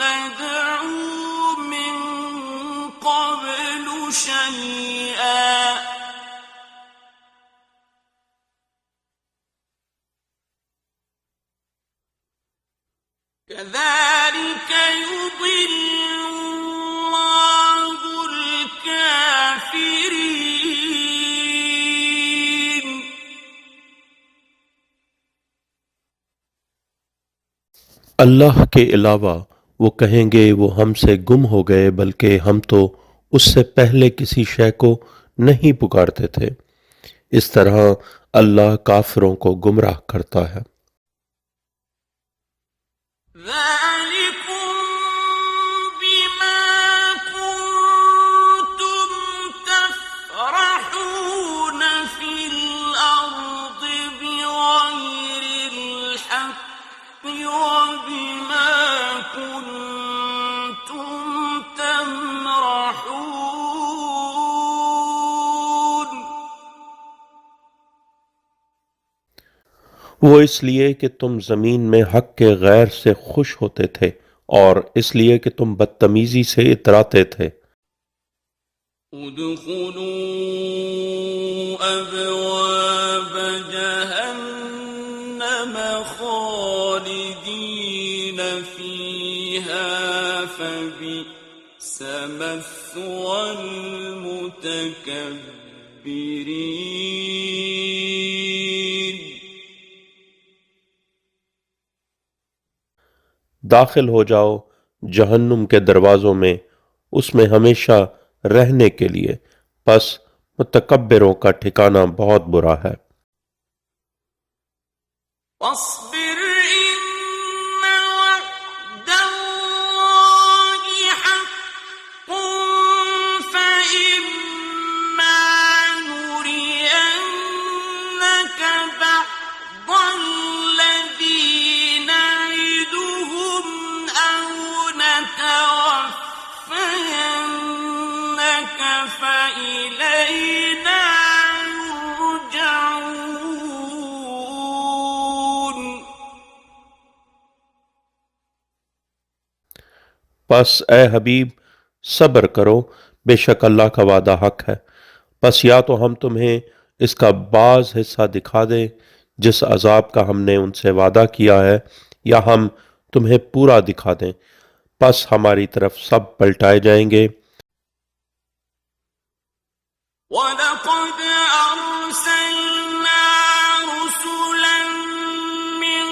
ندعو من قبل شيئا كذلك يضل الله الكافرين. अल्लाह के अलावा वो कहेंगे वो हमसे गुम हो गए, बल्कि हम तो उससे पहले किसी शय को नहीं पुकारते थे। इस तरह अल्लाह काफिरों को गुमराह करता है। ذلكم بما كنتم تفرحون في الأرض بغير الحق وبما كنتم تمرحون. वो इसलिए कि तुम जमीन में हक के गैर से खुश होते थे और इसलिए कि तुम बदतमीजी से इतराते थे। ادخلوا أبواب جهنم خالدين فيها فبئس مثوى المتكبرين. दाखिल हो जाओ जहन्नुम के दरवाजों में, उसमें हमेशा रहने के लिए, बस मुतकब्बिरों का ठिकाना बहुत बुरा है। واصبر إن وعد الله حق فإما نرينك بعض الذي نعدهم أو نتوفينك فإلينا يرجعون. बस ए हबीब सब्र करो, बेशक अल्लाह का वादा हक है। बस या तो हम तुम्हें इसका बाज हिस्सा दिखा दें जिस अजाब का हमने उनसे वादा किया है, या हम तुम्हें पूरा दिखा दें। बस हमारी तरफ सब पलटाए जाएंगे। وَلَقَدْ أَرْسَلْنَا رُسُلًا مِّن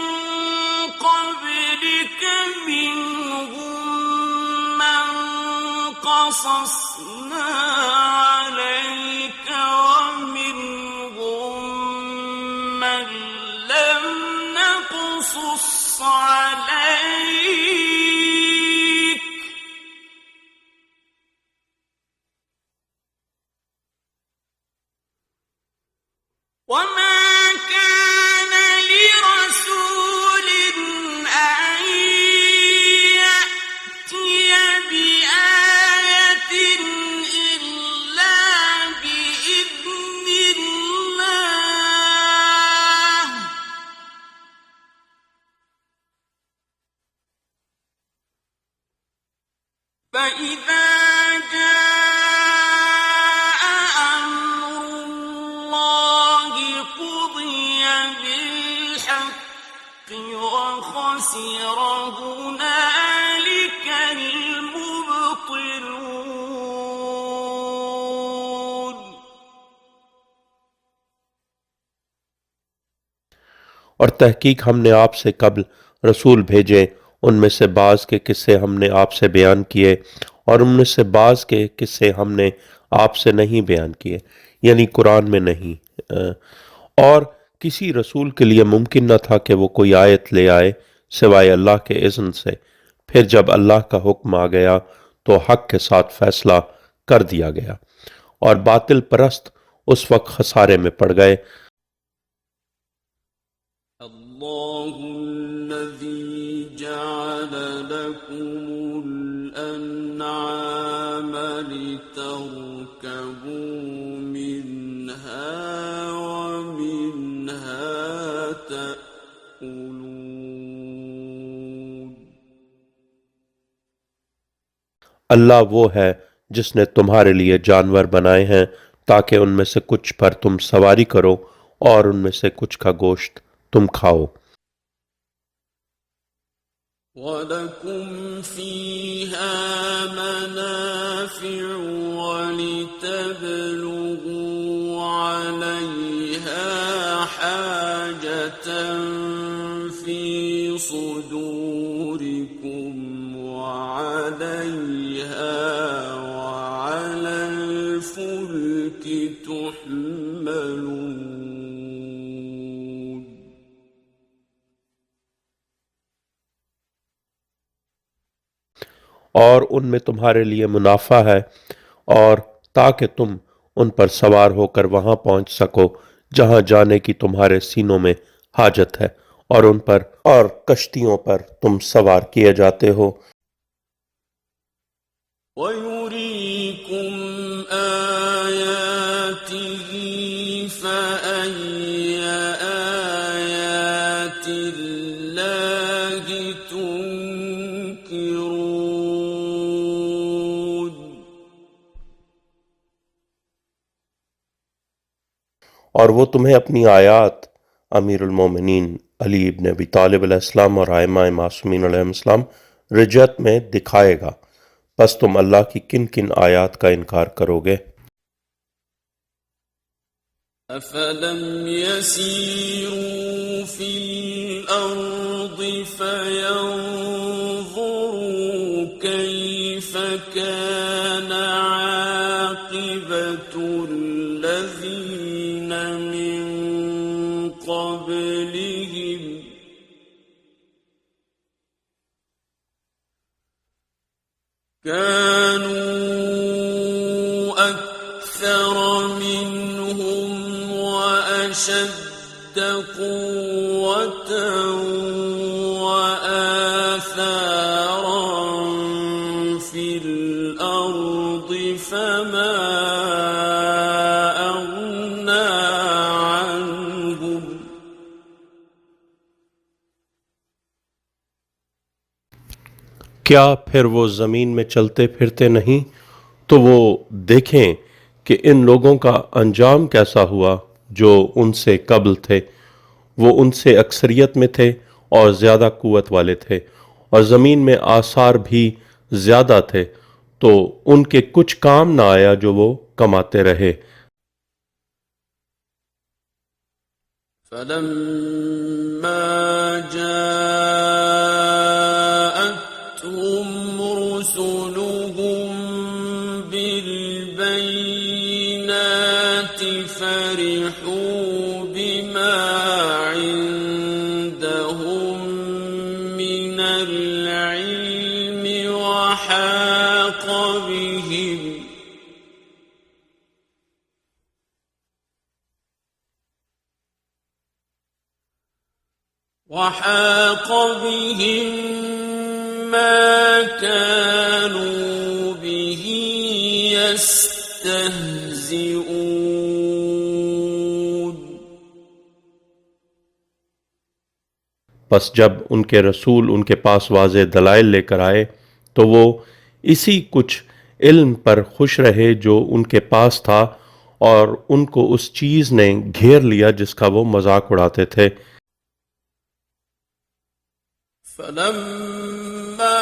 قَبْلِكَ مِنْهُم مَّن قَصَصْنَا عَلَيْكَ وَمِنْهُم مَّن لَّمْ نَقْصُصْ عَلَيْكَ وَمَا كَانَ لِرَسُولٍ أَن يَأْتِيَ بِآيَةٍ إِلَّا بِإِذْنِ اللَّهِ. فَإِذَا جَاءَ أَمْرُ اللَّهِ قُضِيَ بِالْحَقِّ وَخَسِرَ هُنَالِكَ الْمُبْطِلُونَ. और तहकीक हमने आपसे कब्ल रसूल भेजे, उनमें से बाज़ के किस्से हमने आपसे बयान किए और उनमें से बाज़ के किस्से हमने आपसे नहीं बयान किए, यानी कुरान में नहीं। और किसी रसूल के लिए मुमकिन न था कि वो कोई आयत ले आए सिवाय अल्लाह के इज़्न से। फिर जब अल्लाह का हुक्म आ गया तो हक के साथ फैसला कर दिया गया और बातिल परस्त उस वक्त खसारे में पड़ गए। الله الذي جعل لكم الأنعام لتركبوا منها ومنها تأكلون. अल्लाह वो है जिसने तुम्हारे लिए जानवर बनाए हैं ताकि उनमें से कुछ पर तुम सवारी करो और उनमें से कुछ का गोश्त तुम खाओ। ولكم فيها منافع ولتبلغوا عليها حاجة في صدوركم وعليها وعلى الفلك تحملون और उनमें तुम्हारे लिए मुनाफा है और ताकि तुम उन पर सवार होकर वहां पहुंच सको जहां जाने की तुम्हारे सीनों में हाजत है और उन पर और कश्तियों पर तुम सवार किए जाते हो। ويريكم آياته فأي آيات الله تنكرون और वो तुम्हें अपनी आयात अमीरुल मोमिनीन अली इब्न अबी तालिब अलैहिस्सलाम और आइमा मासूमीन अलैहिस्सलाम रिजत में दिखाएगा, बस तुम अल्लाह की किन किन आयात का इनकार करोगे। أفلم يسيروا في الأرض فينظروا كيف كان عاقبة الذين من قبلهم كانوا أكثر منهم وأشد قوة وآثارا في الأرض فما أغنى عنهم क्या फिर वो जमीन में चलते फिरते नहीं तो वो देखें कि इन लोगों का अंजाम कैसा हुआ जो उनसे कब्ल थे। वो उनसे अक्सरियत में थे और ज्यादा कुव्वत वाले थे और जमीन में आसार भी ज्यादा थे, तो उनके कुछ काम ना आया जो वो कमाते रहे। فلما جاءتهم رسلهم بالبينات فرحوا بما عندهم من العلم وحاق بهم ما كانوا به يستهزئون बस जब उनके रसूल उनके पास वाज़े दलाइल लेकर आए तो वो इसी कुछ इल्म पर खुश रहे जो उनके पास था और उनको उस चीज ने घेर लिया जिसका वो मजाक उड़ाते थे। فلما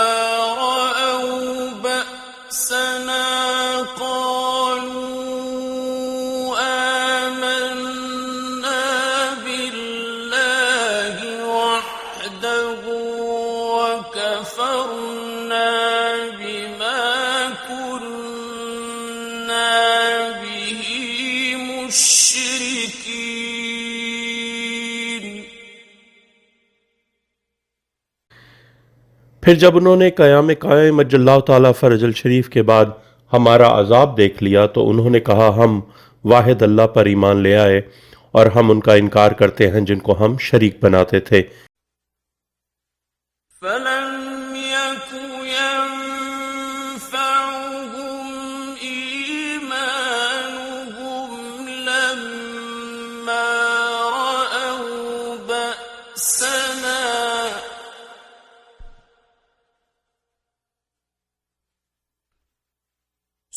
رأوا بأسنا قالوا آمنا بالله وحده وكفرنا بما كنا به مشركين फिर जब उन्होंने क़याम कायम अज्जल्लाहु ताला फरजल शरीफ के बाद हमारा अजाब देख लिया तो उन्होंने कहा हम वाहिद अल्लाह पर ईमान ले आए और हम उनका इनकार करते हैं जिनको हम शरीक बनाते थे। فلم يك ينفعهم إيمانهم لما رأوا بأسنا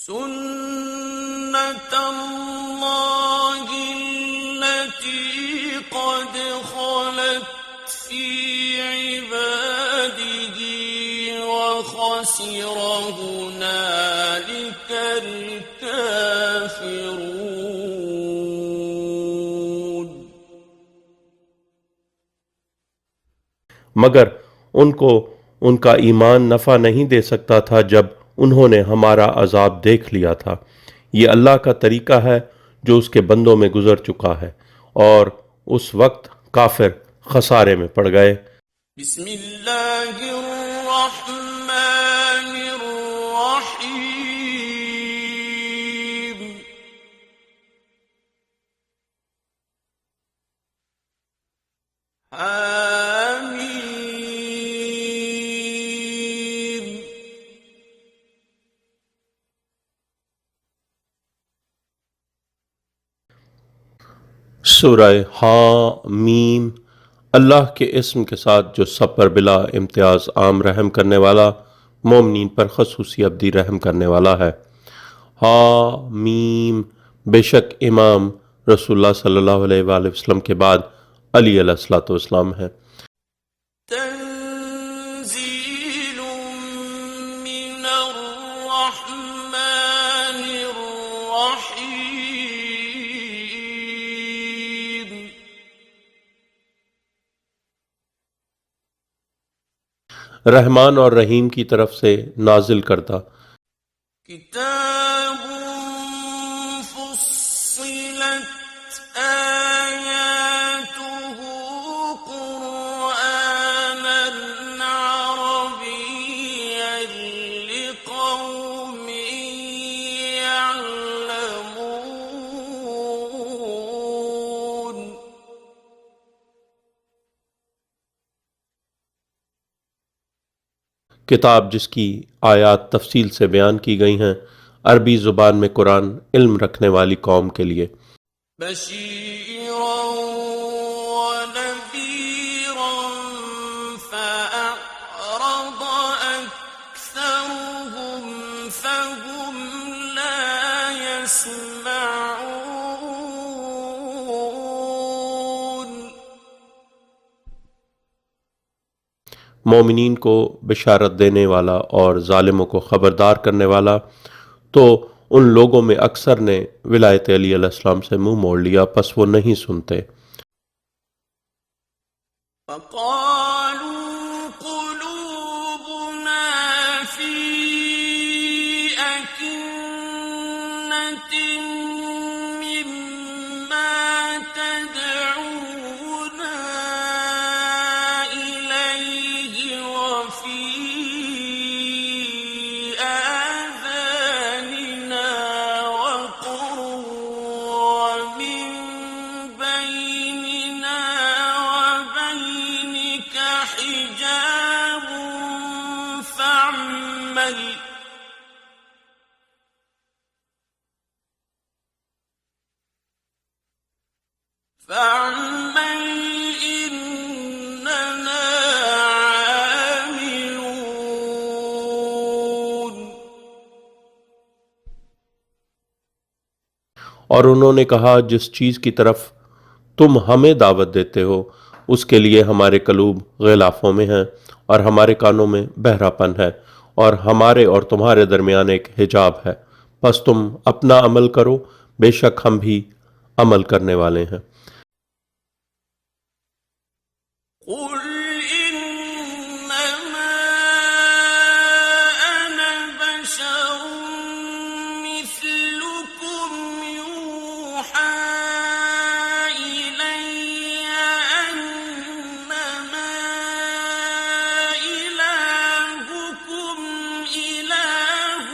سُنَّةَ اللَّهِ الَّتِي قَدْ خَلَتْ فِي عِبَادِهِ وَخَسِرَ هُنَالِكَ الْكَافِرُونَ. मगर उनको उनका ईमान नफ़ा नहीं दे सकता था जब उन्होंने हमारा अजाब देख लिया था। ये अल्लाह का तरीका है जो उसके बंदों में गुजर चुका है, और उस वक्त काफिर खसारे में पड़ गए। बिस्मिल्लाहिर्रहमानिर्रहीम. आमीन. सूरह हामीम। अल्लाह के इस्म के साथ जो सब पर बिला इम्तियाज आम रहम करने वाला, मोमिनीन पर खसूसी अब्दी रहम करने वाला है। हामीम। बेशक इमाम रसूलुल्लाह सल्लल्लाहु अलैहि वसल्लम के बाद अली अलैहिस्सलाम है। تنزيل من الرحمن الرحيم. रहमान और रहीम की तरफ से नाजिल करता। كتاب فصلت آياته قرآنا عربيا لقوم يعلمون. किताब जिसकी आयात तफसील से बयान की गई हैं, अरबी ज़ुबान में कुरान इल्म रखने वाली कौम के लिए। بشيرا ونذيرا فأعرض أكثرهم فهم لا يسمعون. मोमिनीन को बिशारत देने वाला और जालिमों को खबरदार करने वाला, तो उन लोगों में अक्सर ने विलायत अली अलैहिस्सलाम से मुंह मोड़ लिया, पस वो नहीं सुनते। فقالوا قلوبنا في أكنة مما تدعونا إليه وفي آذاننا وقر ومن بيننا وبينك حجاب فاعمل إننا عاملون. और उन्होंने कहा, जिस चीज़ की तरफ तुम हमें दावत देते हो उसके लिए हमारे कलूब ग़िलाफ़ों में हैं और हमारे कानों में बहरापन है, और हमारे और तुम्हारे दरमियान एक हिजाब है। बस तुम अपना अमल करो, बेशक हम भी अमल करने वाले हैं। قل إنما أنا بشر مثلكم يوحى إلي أنما إلهكم إله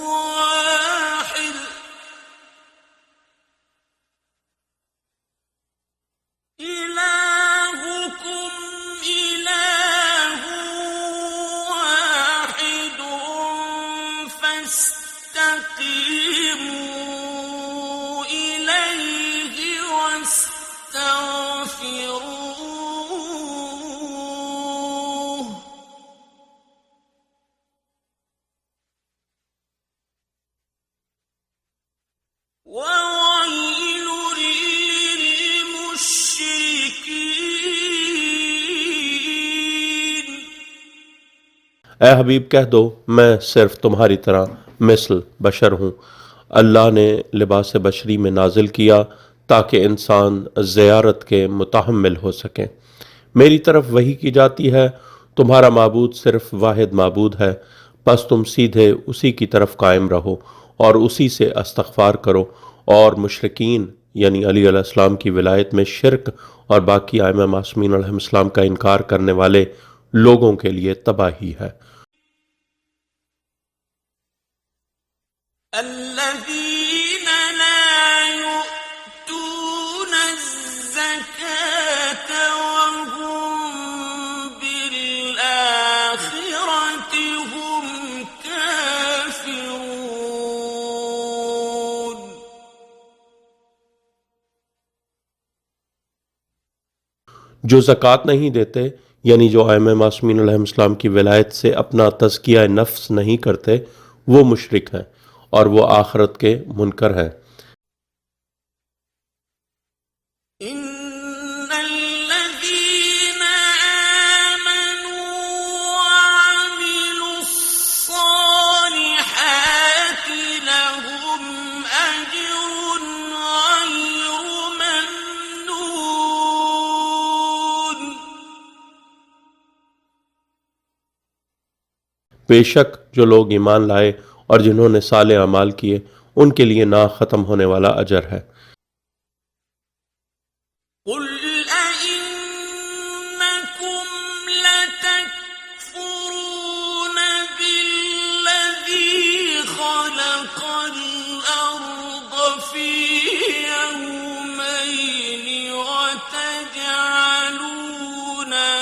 واحد ए हबीब कह दो मैं सिर्फ तुम्हारी तरह मिसल बशर हूँ। अल्लाह ने लिबास बशरी में नाजिल किया ताकि इंसान ज़ियारत के मुतहम्मिल हो सकें। मेरी तरफ वही की जाती है, तुम्हारा माबूद सिर्फ वाहिद माबूद है, बस तुम सीधे उसी की तरफ कायम रहो और उसी से इस्तग़फ़ार करो। और मुशरिकीन यानी अली अलैहिस्सलाम की विलायत में शिरक और बाकी आइमा मासूमीन अलैहिस्सलाम का इनकार करने वाले लोगों के लिए तबाही है। الذين لا يؤتون الزكاة وهم بالآخرة هم كافرون जो ज़कात नहीं देते यानी जो आइमा मासूमीन अलैहिस्सलाम की विलायत से अपना तज़किया नफ्स नहीं करते, वो मुशरिक हैं और वो आखिरत के मुनकर हैं। إن الذين آمنوا وعملوا الصالحات لهم أجر غير ممنون बेशक जो लोग ईमान लाए और जिन्होंने साले अमाल किए, उनके लिए ना ख़त्म होने वाला अजर है। قل أئنكم لتكفرون بالذي خلق الأرض في يومين وتجعلون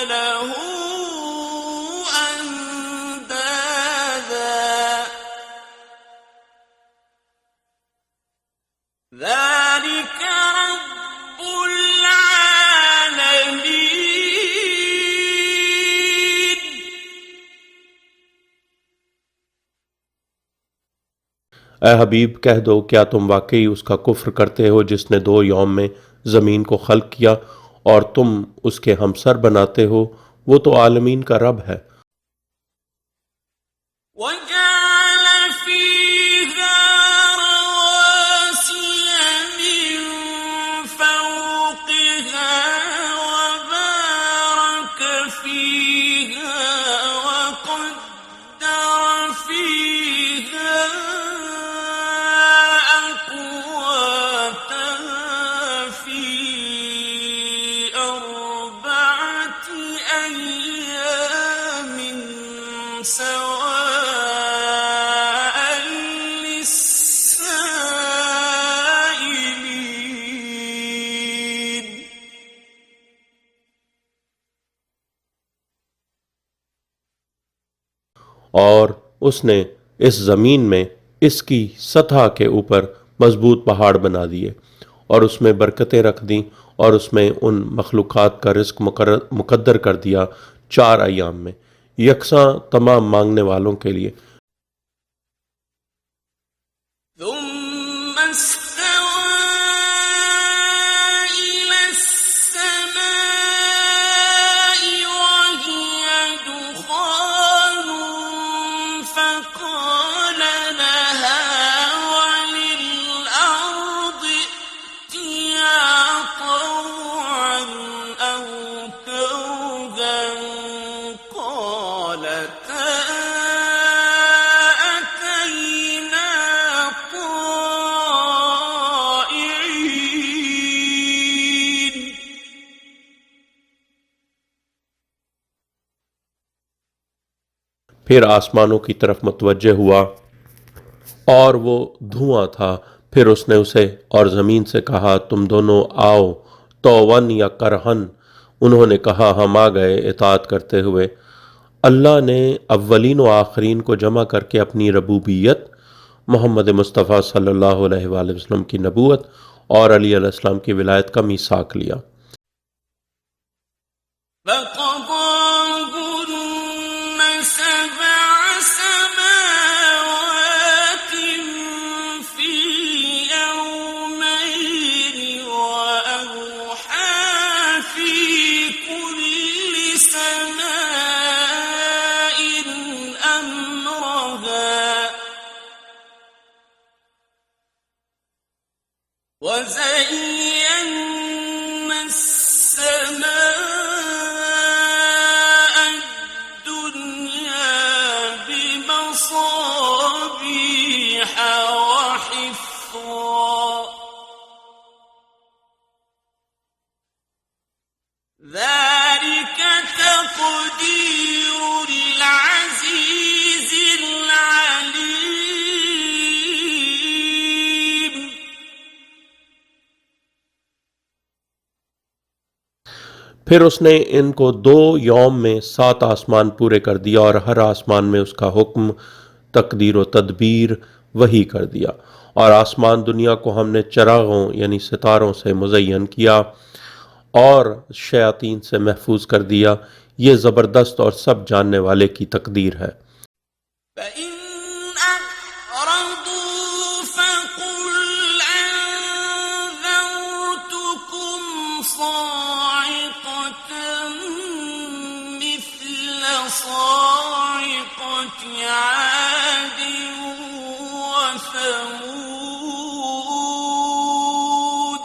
له أندادا ذلك رب العالمين ए हबीब कह दो क्या तुम वाकई उसका कुफ्र करते हो जिसने 2 यौम में ज़मीन को खल्क किया और तुम उसके हमसर बनाते हो? वो तो आलमीन का रब है। وجعل فيها رواسي من فوقها وبارك فيها وقدر فيها أقواتها في 4 أيام سواء للسائلين और उसने इस ज़मीन में इसकी सतह के ऊपर मजबूत पहाड़ बना दिए और उसमें बरकतें रख दी और उसमें उन मखलूक़ात का रिज़्क़ मुक़द्दर कर दिया 4 अय्याम में, यकसां तमाम मांगने वालों के लिए। ثم استوى إلى السماء وهي دخان فقال لها وللأرض ائتيا طوعا أو كرها قالتا أتينا طائعين फिर आसमानों की तरफ मुतवज्जे हुआ और वो धुआं था। फिर उसने उसे और ज़मीन से कहा तुम दोनों आओ, तौवन या करहन। उन्होंने कहा हम आ गए इताअत करते हुए। अल्लाह ने अव्वलीन व आखरीन को जमा करके अपनी रबूबियत, मोहम्मद मुस्तफ़ा सल्लल्लाहु अलैहि वसल्लम की नबूवत और अली अलैहिस्सलाम की विलायत का मीसाक लिया। فقضاهن 7 سماوات في يومين وأوحى في كل سماء وزينا السماء الدنيا بمصابيح وحفظا ذلك تقدير العزيز العليم फिर उसने इनको 2 यौम में 7 आसमान पूरे कर दिया और हर आसमान में उसका हुक्म तकदीर व तदबीर वही कर दिया। और आसमान दुनिया को हमने चरागों यानी सितारों से मुज़य्यन किया और शयातीन से महफूज कर दिया। ये ज़बरदस्त और सब जानने वाले की तकदीर है। فإن أعرضوا فقل أنذرتكم صاعقة مثل صاعقة عاد وثمود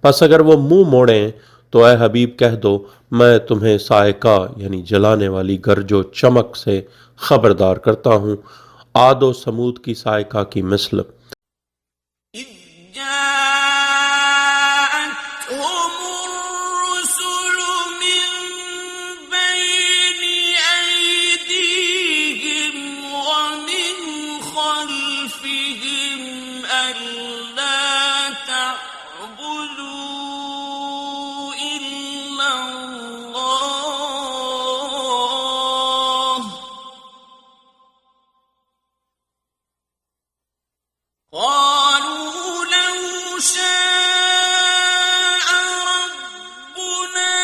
बस अगर वो मुंह मोड़ें तो ए हबीब कह दो मैं तुम्हें सायका यानी जलाने वाली गरजो चमक से खबरदार करता हूँ, आदो समूद की सायका की मिसल। إذ جاءتهم الرسل من بين أيديهم ومن خلفهم ألا تعبدوا إلا الله قالوا لو شاء ربنا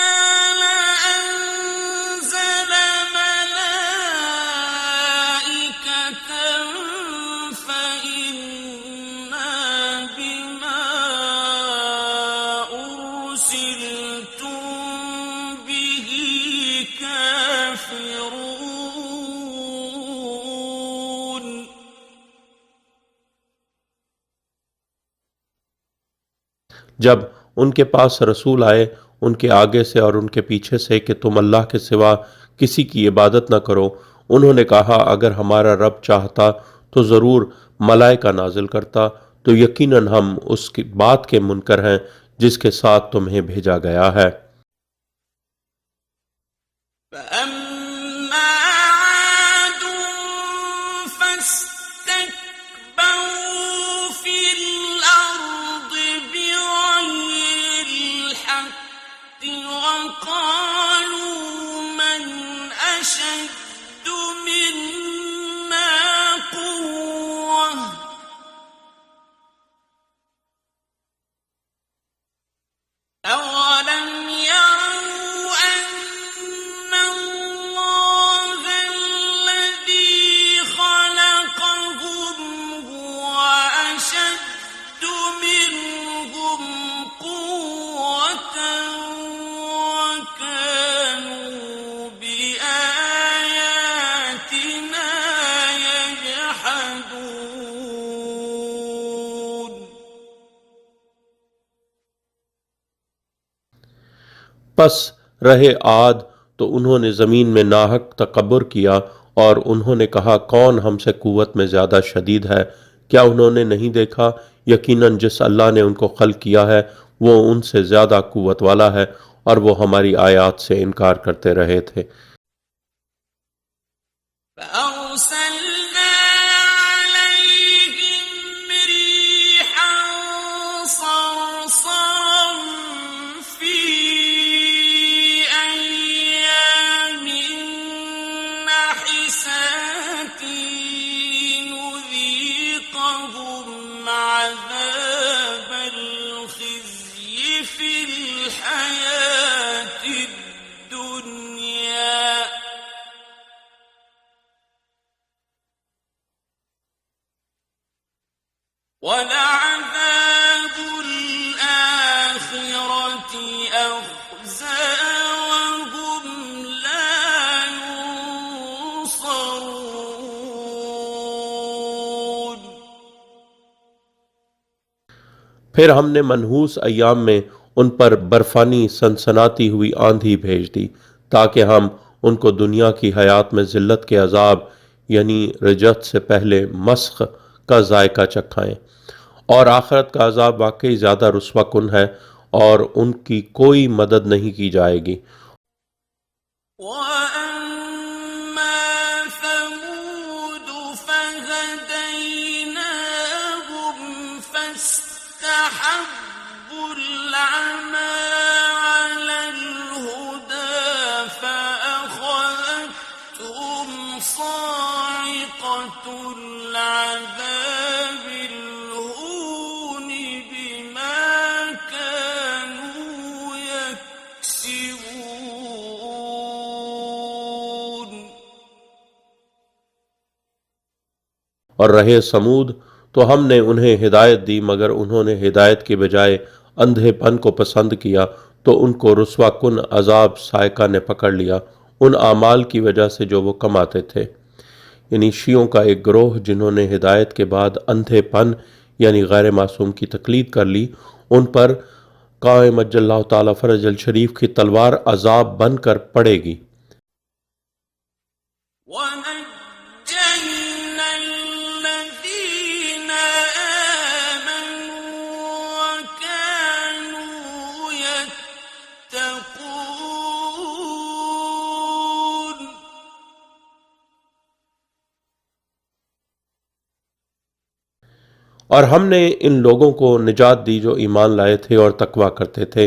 لأنزل ملائكة فإنا بما أرسلتم به كافرون जब उनके पास रसूल आए उनके आगे से और उनके पीछे से कि तुम अल्लाह के सिवा किसी की इबादत न करो, उन्होंने कहा अगर हमारा रब चाहता तो ज़रूर मलाइका नाजिल करता, तो यकीनन हम उसकी बात के मुनकर हैं जिसके साथ तुम्हें भेजा गया है। فأما عاد فاستكبروا في الأرض بغير الحق وقالوا من أشد منا قوة أولم يروا أن الله الذي خلقهم هو أشد منهم قوة وكانوا بآياتنا يجحدون बस रहे आद तो उन्होंने ज़मीन में नाहक तकब्बुर किया और उन्होंने कहा कौन हमसे कुव्वत में ज़्यादा शदीद है। क्या उन्होंने नहीं देखा यकीनन जिस अल्लाह ने उनको खल्क किया है वो उनसे ज़्यादा कुव्वत वाला है और वो हमारी आयात से इनकार करते रहे थे। فأرسلنا عليهم ريحا صرصرا في أيام نحسات نذيقهم عذاب الخزي في الحياة الدنيا ولعذاب الآخرة أخزى وهم لا ينصرون फिर हमने मनहूस अय्याम में उन पर बर्फानी सनसनाती हुई आंधी भेज दी ताकि हम उनको दुनिया की हयात में जिल्लत के अजाब यानी रजत से पहले मस्ख का जायका चखाएं। और आखिरत का अजाब वाकई ज़्यादा रुस्वा कुन है और उनकी कोई मदद नहीं की जाएगी। وأما ثمود فهديناهم فاستحبوا العمى على الهدى فأخذتهم صاعقة العذاب الهون بما كانوا يكسبون। और रहे समूद तो हमने उन्हें हिदायत दी मगर उन्होंने हिदायत के बजाय अंधेपन को पसंद किया तो उनको रुस्वा कुन अजाब सायका ने पकड़ लिया उन आमाल की वजह से जो वो कमाते थे। यानी शियों का एक ग्रोह जिन्होंने हिदायत के बाद अंधेपन यानी गैर मासूम की तकलीद कर ली, उन पर कायम अज्जल्लाहु ताला फरजल शरीफ की तलवार अजाब बनकर पड़ेगी। ونجينا الذين آمنوا وكانوا يتقون। और हमने इन लोगों को निजात दी जो ईमान लाए थे और तकवा करते थे।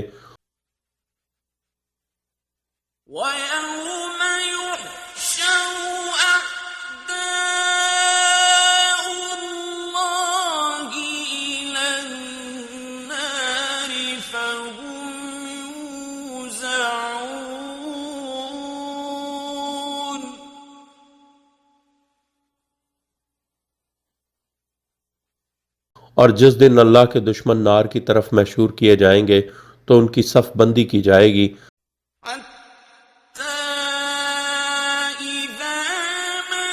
ويوم يحشر أعداء الله إلى النار فهم يوزعون। और जिस दिन अल्लाह के दुश्मन नार की तरफ मशहूर किए जाएंगे तो उनकी सफ बंदी की जाएगी। حتى إذا ما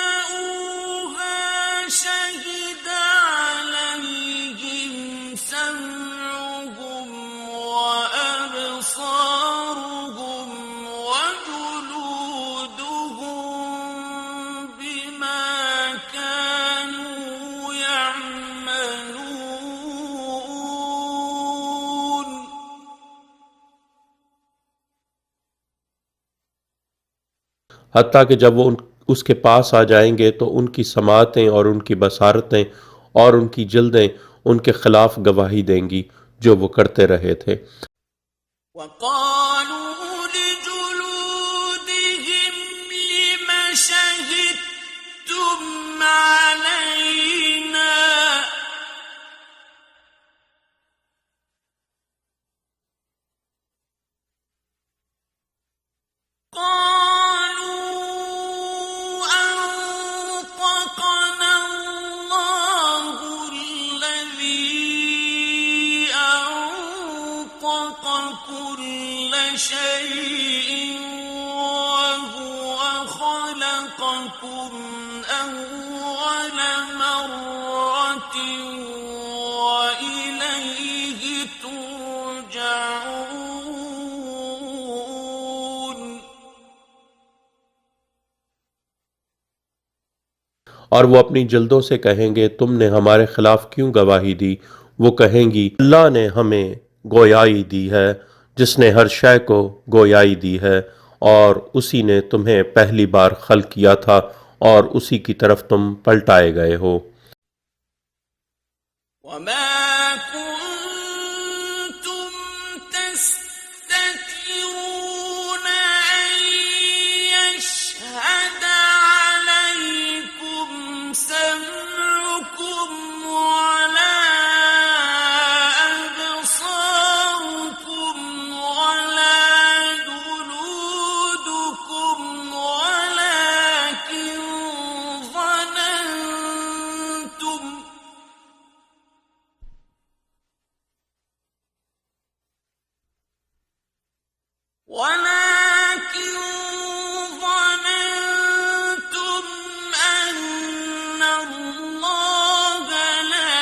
جاءوها شهد عليهم سمعهم وأبصارهم وجلودهم بما كانوا يعملون। हत्ता कि जब वो उसके पास आ जाएंगे तो उनकी समातें और उनकी बसारतें और उनकी जल्दें उनके खिलाफ गवाही देंगी जो वो करते रहे थे। وقالوا لجلودهم لم شهدتم علينا قالوا أنطقنا الله الذي أنطق كل شيء وهو خلقكم أول مرة وإليه ترجعون۔ और वो अपनी जल्दों से कहेंगे तुमने हमारे खिलाफ क्यों गवाही दी। वो कहेंगी अल्लाह ने हमें गोयाई दी है जिसने हर शय को गोयाई दी है और उसी ने तुम्हें पहली बार खल्क किया था और उसी की तरफ तुम पलटाए गए हो। وما كنتم تستترون أن يشهد عليكم سمعكم ولا أبصاركم ولا جلودكم ولكن ظننتم أن الله لا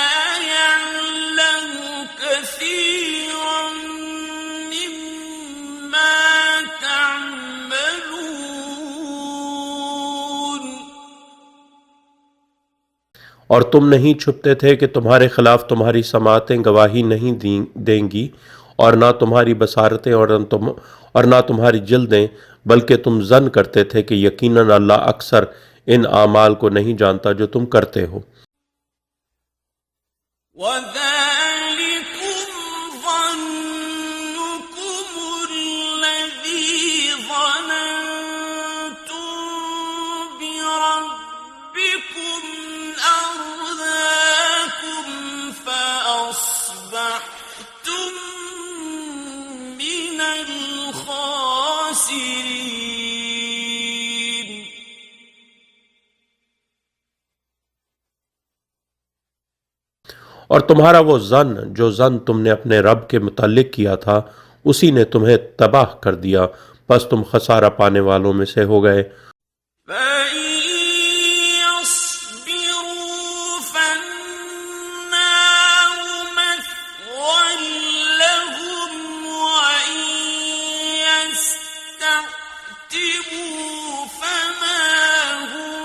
और तुम नहीं छुपते थे कि तुम्हारे खिलाफ तुम्हारी समातें गवाही नहीं देंगी और ना तुम्हारी बसारतें और ना तुम्हारी जिल्दें, बल्कि तुम जन करते थे कि यकीनन अल्लाह अक्सर इन आमाल को नहीं जानता जो तुम करते हो। وذلكم ظنكم الذي ظننتم بربكم أرداكم فأصبحتم من الخاسرين। और तुम्हारा वो जन जो जन तुमने अपने रब के मुतालिक किया था उसी ने तुम्हें तबाह कर दिया, बस तुम खसारा पाने वालों में से हो गए। فإن يصبروا فالنار مثوى لهم وإن يستعتبوا فما هم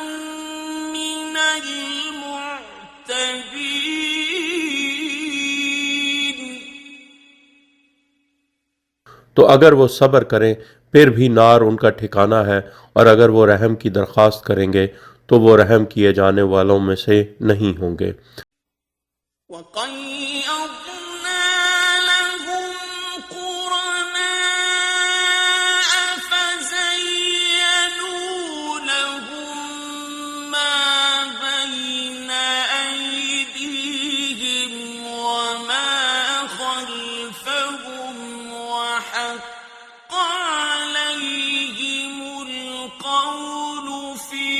من المعتبين। तो अगर वो सब्र करें फिर भी नार उनका ठिकाना है, और अगर वो रहम की दरख्वास्त करेंगे तो वो रहम किए जाने वालों में से नहीं होंगे। وَقَيَّضْنَا لَهُمْ قُرَنَاءَ فَزَيَّنُوا لَهُم مَّا بَيْنَ أَيْدِيهِمْ وَمَا خَلْفَهُمْ وَحَقَّ عَلَيْهِمُ الْقَوْلُ فِي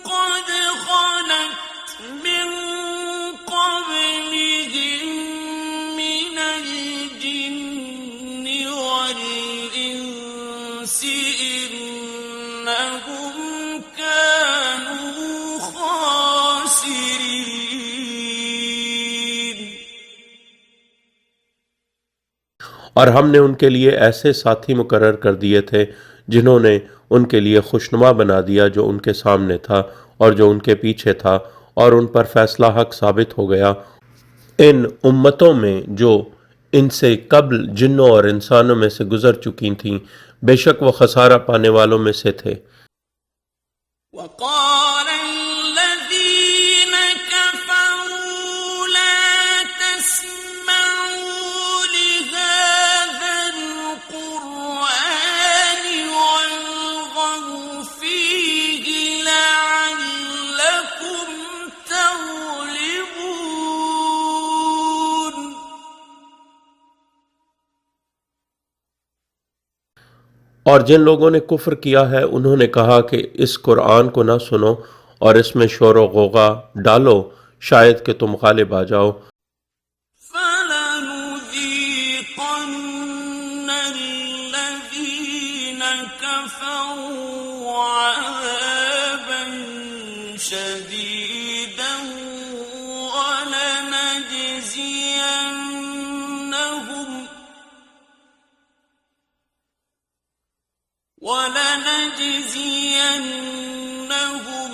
قد خلت من قبلهم من الجن والإنس إنهم كانوا خاسرين। और हमने उनके लिए ऐसे साथी मुकर्रर कर दिए थे जिन्होंने उनके लिए खुशनुमा बना दिया जो उनके सामने था और जो उनके पीछे था, और उन पर फैसला हक साबित हो गया। इन उम्मतों में जो इनसे कब्ल जिन्नों और इंसानों में से गुजर चुकी थीं, बेशक वो खसारा पाने वालों में से थे। وقال الذين كفروا لا تسمعوا لهذا القرآن والغوا فيه لعلكم تغلبون। और जिन लोगों ने कुफ्र किया है उन्होंने कहा कि इस कुरान को ना सुनो और इसमें शोर व गौगा डालो, शायद कि तुम गालिब आ जाओ। فلنذيقن الذين كفروا عذابا شديدا ولنجزينهم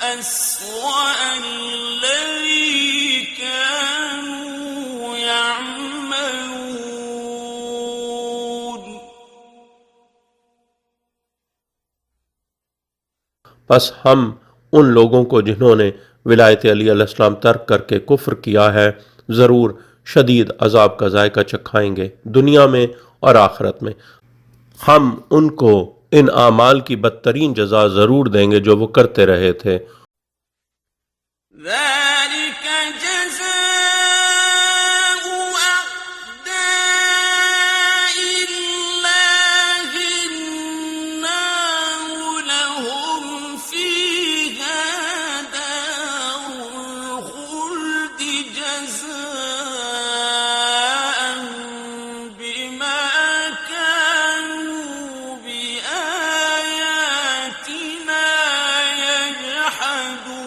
أسوأ الذي كانوا يعملون। बस हम उन लोगों को जिन्होंने विलायत अली अलैहिस्सलाम तर्क करके कुफ्र किया है ज़रूर शदीद अजाब का जायका चखाएंगे दुनिया में और आखिरत में। हम उनको इन आमाल की बदतरीन जजा ज़रूर देंगे जो वो करते रहे थे। ذلك جزاء أعداء الله النار لهم فيها دار الخلد جزاء بما كانوا بآياتنا يجحدون۔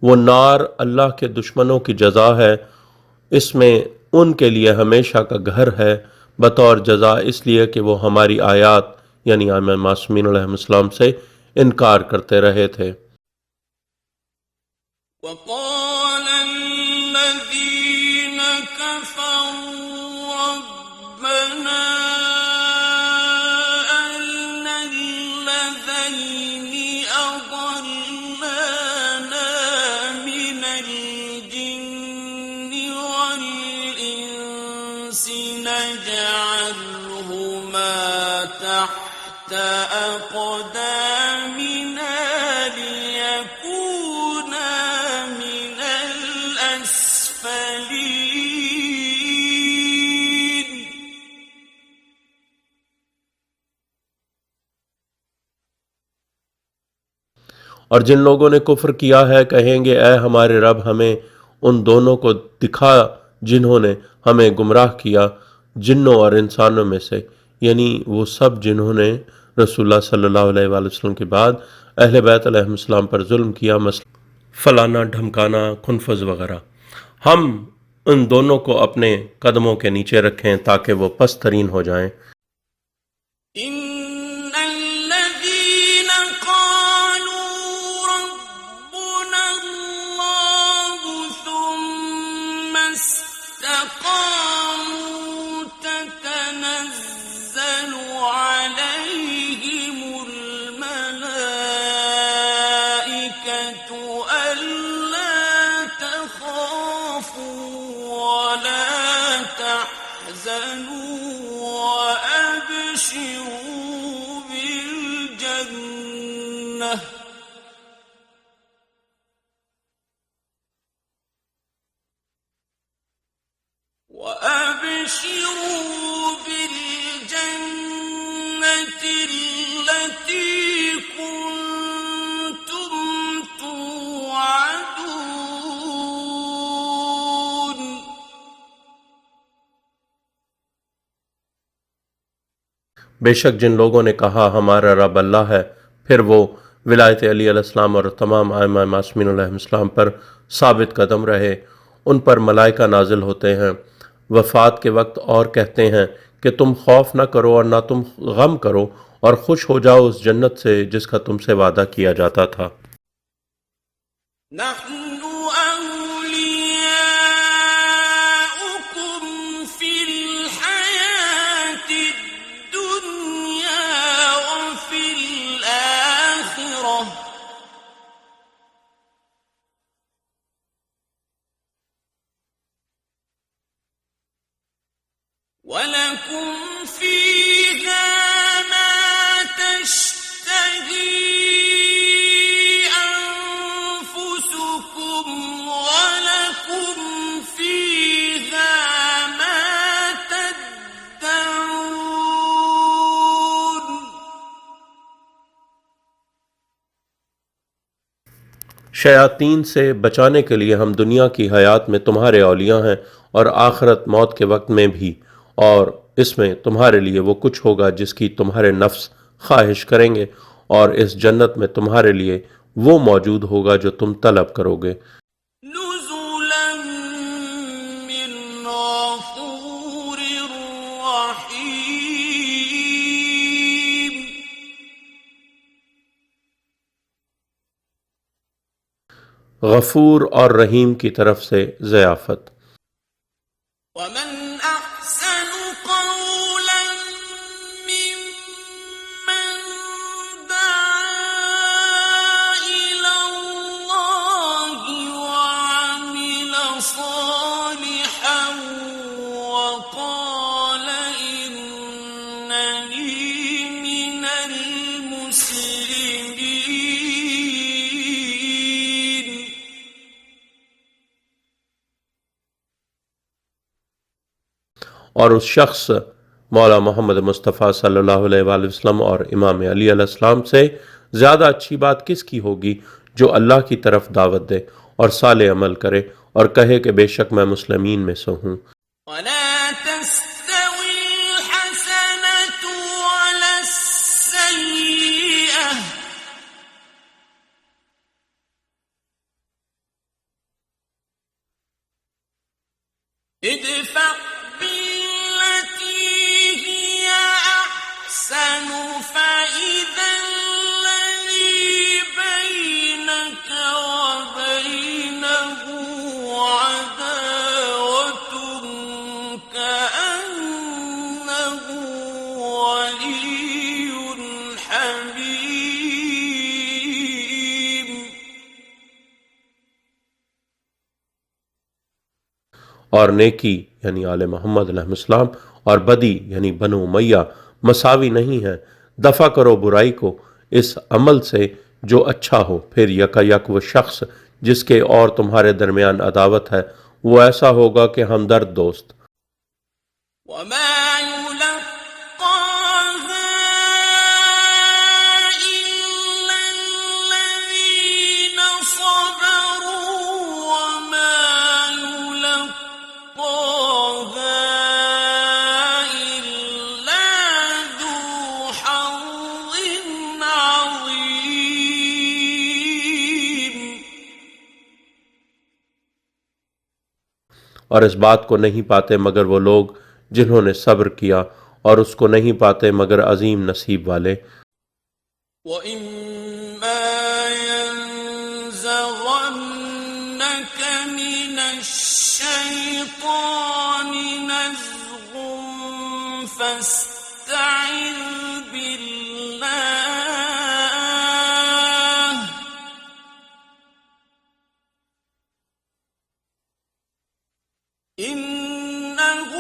वो नार अल्लाह के दुश्मनों की जजा है, इसमें उनके लिए हमेशा का घर है, बतौर जजा इसलिए कि वो हमारी आयात यानी इमाम मासूमीन अलैहिस्सलाम से इनकार करते रहे थे। وقال الذين كفروا ربنا أرنا الذين أضلانا من الجن والإنس نجعلهما تحت أقدامنا ليكونا من الأسفلين और जिन लोगों ने कुफ्र किया है कहेंगे, ए हमारे रब, हमें उन दोनों को दिखा जिन्होंने हमें गुमराह किया जिन्नों और इंसानों में से, यानी वो सब जिन्होंने रसूलुल्लाह सल्लल्लाहु अलैहि वसल्लम के बाद अहले बैत अलैहिस्सलाम पर जुल्म किया, मसलन फलाना ढमकाना खुनफज वगैरह। हम उन दोनों को अपने कदमों के नीचे रखें ताकि वो पस्त तरीन हो जाएं। إن الذين قالوا ربنا الله ثم استقاموا تتنزل عليهم الملائكة ألا تخافوا ولا تحزنوا وأبشروا بالجنة التي كنتم توعدون बेशक जिन लोगों ने कहा हमारा रब अल्लाह है, फिर वो विलायत अली अलैहिस्सलाम और तमाम आइमा मासूमीन अलैहिस्सलाम पर साबित कदम रहे, उन पर मलाइका नाजिल होते हैं वफ़ात के वक्त और कहते हैं कि तुम खौफ न करो और ना तुम गम करो और खुश हो जाओ उस जन्नत से जिसका तुमसे वादा किया जाता था। نحن أولياؤكم في الحياة الدنيا وفي الآخرة ولكم فيها ما تشتهي أنفسكم ولكم فيها ما تدعون शयातीन से बचाने के लिए हम दुनिया की हयात में तुम्हारे औलिया हैं और आखिरत मौत के वक्त में भी, और इसमें तुम्हारे लिए वो कुछ होगा जिसकी तुम्हारे नफ्स ख्वाहिश करेंगे, और इस जन्नत में तुम्हारे लिए वो मौजूद होगा जो तुम तलब करोगे। نزلا من غفور رحيم गफूर और रहीम की तरफ से ज़ियाफ़त। ومن أحسن قولا ممن دعا إلى الله وعمل صالحا وقال إنني من المسلمين और उस शख्स मौला मोहम्मद मुस्तफ़ा सल्लल्लाहु अलैहि वसल्लम और इमाम अली अलैहिस्सलाम से ज़्यादा अच्छी बात किसकी होगी जो अल्लाह की तरफ दावत दे और साले अमल करे और कहे कि बेशक मैं मुस्लिमीन में से हूँ। ولا تستوي الحسنة ولا السيئة ادفع بالتي هي أحسن فإذا الذي بينك وبينه عداوة كأنه ولي حميم. और नेकी यानी आले मोहम्मद अलैहिस्सलाम और बदी यानी बनु उमैया मसावी नहीं है। दफा करो बुराई को इस अमल से जो अच्छा हो, फिर यकायक वो शख्स जिसके और तुम्हारे दरमियान अदावत है वो ऐसा होगा कि हमदर्द दोस्त। وما يلقاها إلا الذين صبروا وما يلقاها إلا ذو حظ عظيم. और इस बात को नहीं पाते मगर वो लोग जिन्होंने सब्र किया, और उसको नहीं पाते मगर अजीम नसीब वाले। وَإِمَّا يَنزَغَنَّكَ مِنَ الشَّيْطَانِ نَزْغٌ فَاسْتَعِذْ بِاللَّهِ إِنَّهُ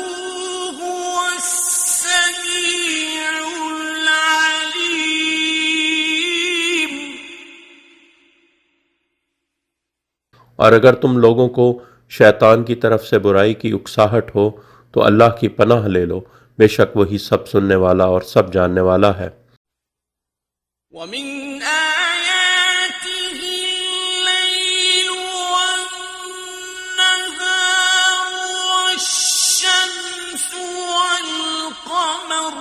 هُوَ السَّمِيعُ الْعَلِيمُ. और अगर तुम लोगों को शैतान की तरफ से बुराई की उकसाहट हो तो अल्लाह की पनाह ले लो, बेशक वही सब सुनने वाला और सब जानने वाला है। وَمِنْ آيَاتِهِ اللَّيْلُ وَالنَّهَارُ وَالشَّمْسُ وَالْقَمَرُ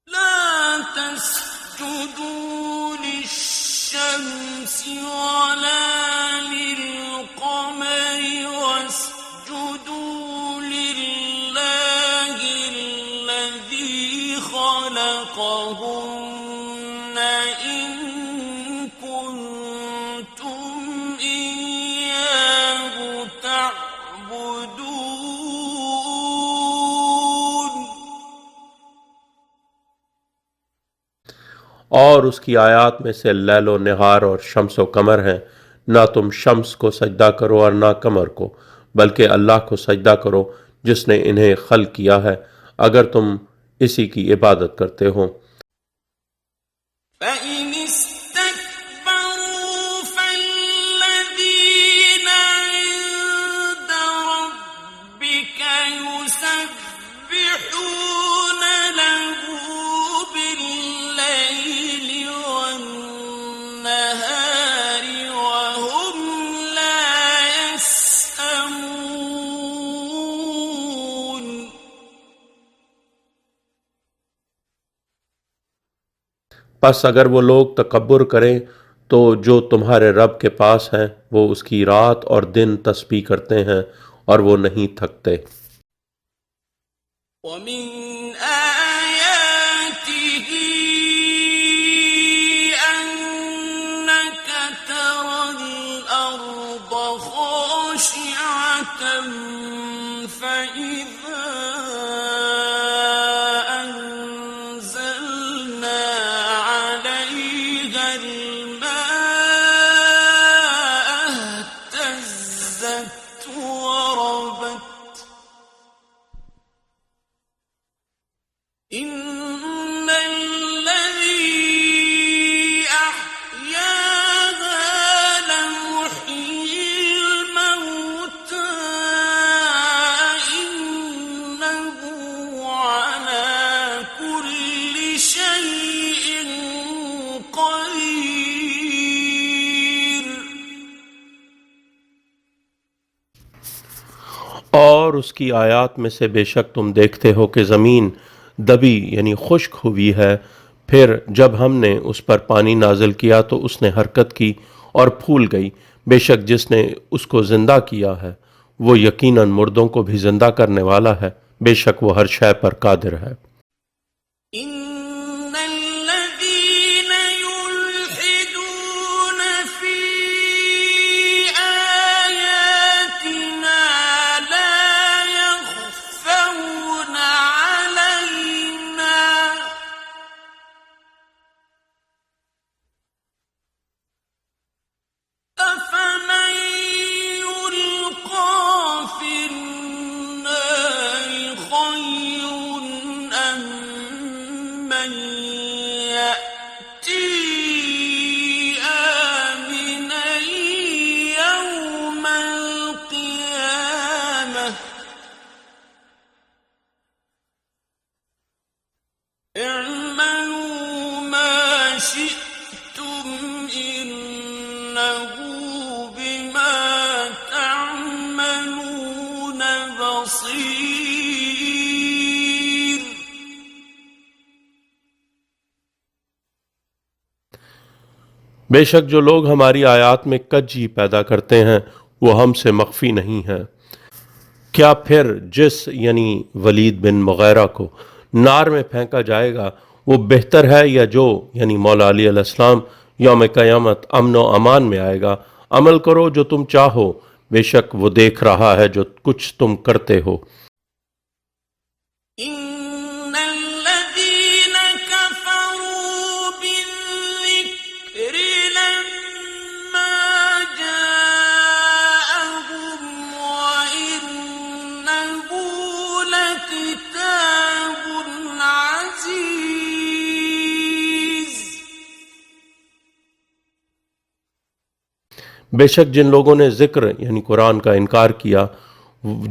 لَا تَسْجُدُوا لِلشَّمْسِ وَلَا لِلْقَمَرِ وَاسْجُدُوا لِلَّهِ الَّذِي خَلَقَهُنَّ إِن كُنتُمْ إِيَّاهُ تَعْبُدُونَ. और उसकी आयात में से लैलो निहार और शम्स व कमर हैं। ना तुम शम्स को सजदा करो और ना कमर को, बल्कि अल्लाह को सजदा करो जिसने इन्हें खल किया है, अगर तुम इसी की इबादत करते हो। فَإِنِ اسْتَكْبَرُوا فَالَّذِينَ عِندَ رَبِّكَ يُسَبِّحُونَ لَهُ بِاللَّيْلِ وَالنَّهَارِ وَهُمْ لَا يَسْأَمُونَ. बस अगर वो लोग तकब्बुर करें तो जो तुम्हारे रब के पास हैं वो उसकी रात और दिन तस्बीह करते हैं और वो नहीं थकते। وَمِنْ آيَاتِهِ أَنَّكَ تَرَى الْأَرْضَ خَاشِعَةً فَإِذَا أَنزَلْنَا عَلَيْهَا الْمَاءَ اهْتَزَّتْ وَرَبَتْ. إِنَّ الَّذِي أَحْيَاهَا لَمُحْيِي الْمَوْتَى إِنَّهُ عَلَى كُلِّ شَيْءٍ قَدِيرٌ. और उसकी आयात में से बेशक तुम देखते हो कि ज़मीन दबी यानी खुश्क हुई है, फिर जब हमने उस पर पानी नाजिल किया तो उसने हरकत की और फूल गई। बेशक जिसने उसको जिंदा किया है वो यकीनन मुर्दों को भी जिंदा करने वाला है। बेशक वो हर शय पर कादिर है। إن الذين يلحدون في آياتنا لا يخفون علينا أفمن يلقى في النار خير أم من يأتي آمنا يوم القيامة اعملوا ما شئتم إنه بما تعملون بصير बेशक जो लोग हमारी आयात में कज्जी पैदा करते हैं वो हमसे मख्फी नहीं है। क्या फिर जिस यानी वलीद बिन मुगैरा को नार में फेंका जाएगा वो बेहतर है या जो यानी मौला अली अलैहिस्सलाम यौम क़यामत अमन व अमान में आएगा? अमल करो जो तुम चाहो, बेशक वो देख रहा है जो कुछ तुम करते हो। إن الذين كفروا بالذكر لما جاءهم وإنه لكتاب عزيز बेशक जिन लोगों ने जिक्र यानी कुरान का इनकार किया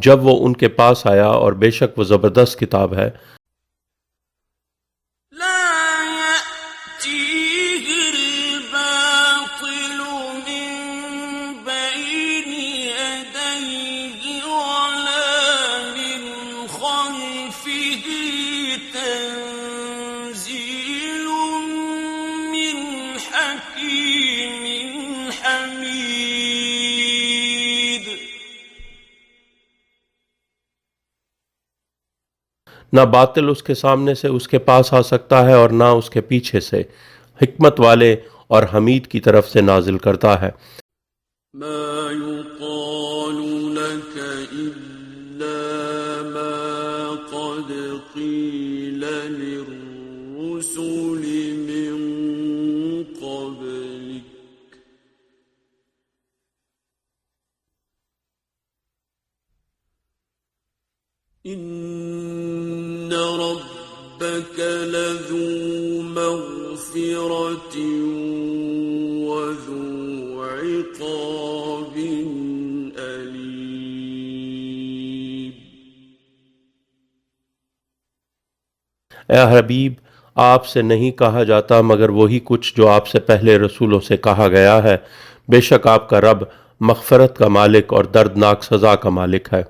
जब वो उनके पास आया, और बेशक वो ज़बरदस्त किताब है। لا يأتيه الباطل من بين يديه ولا من خلفه تنزيل من حكيم حميد ना बातिल उसके सामने से उसके पास आ सकता है और ना उसके पीछे से। हिकमत वाले और हमीद की तरफ से नाजिल करता है। ما يقال لك إلا ما قد قيل للرسل من قبلك إن ربك لذو مغفرة وذو عقاب أليم ए हबीब, आपसे नहीं कहा जाता मगर वही कुछ जो आपसे पहले रसूलों से कहा गया है। बेशक आपका रब मग़फ़िरत का मालिक और दर्दनाक सज़ा का मालिक है।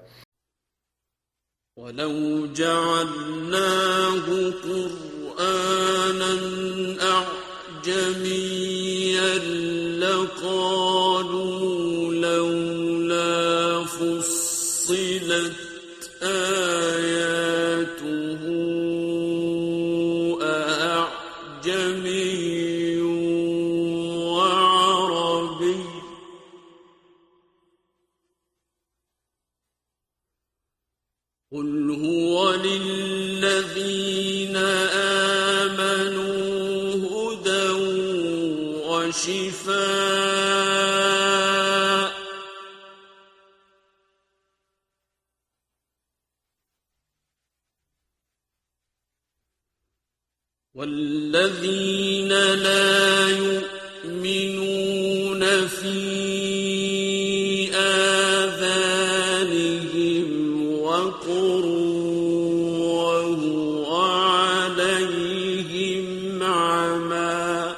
ولو جعلناه قرآنا أعجميا لقالوا لولا فصلت آياته أعجمي وعربي قل هو للذين آمنوا هدى وشفاء والذين لا يؤمنون في آذانهم وقر وهو عليهم عمى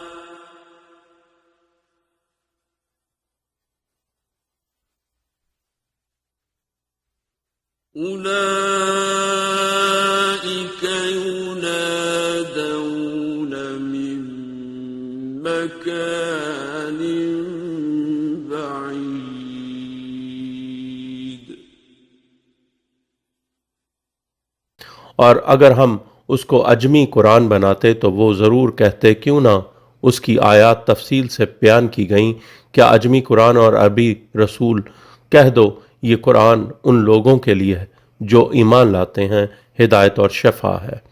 أولئك ينادون مكان بعيد और अगर हम उसको अजमी कुरान बनाते तो वो ज़रूर कहते क्यों ना उसकी आयात तफसील से बयान की गईं। क्या अजमी कुरान और अरबी रसूल कह दो ये कुरान उन लोगों के लिए है जो ईमान लाते हैं, हिदायत और शफा है,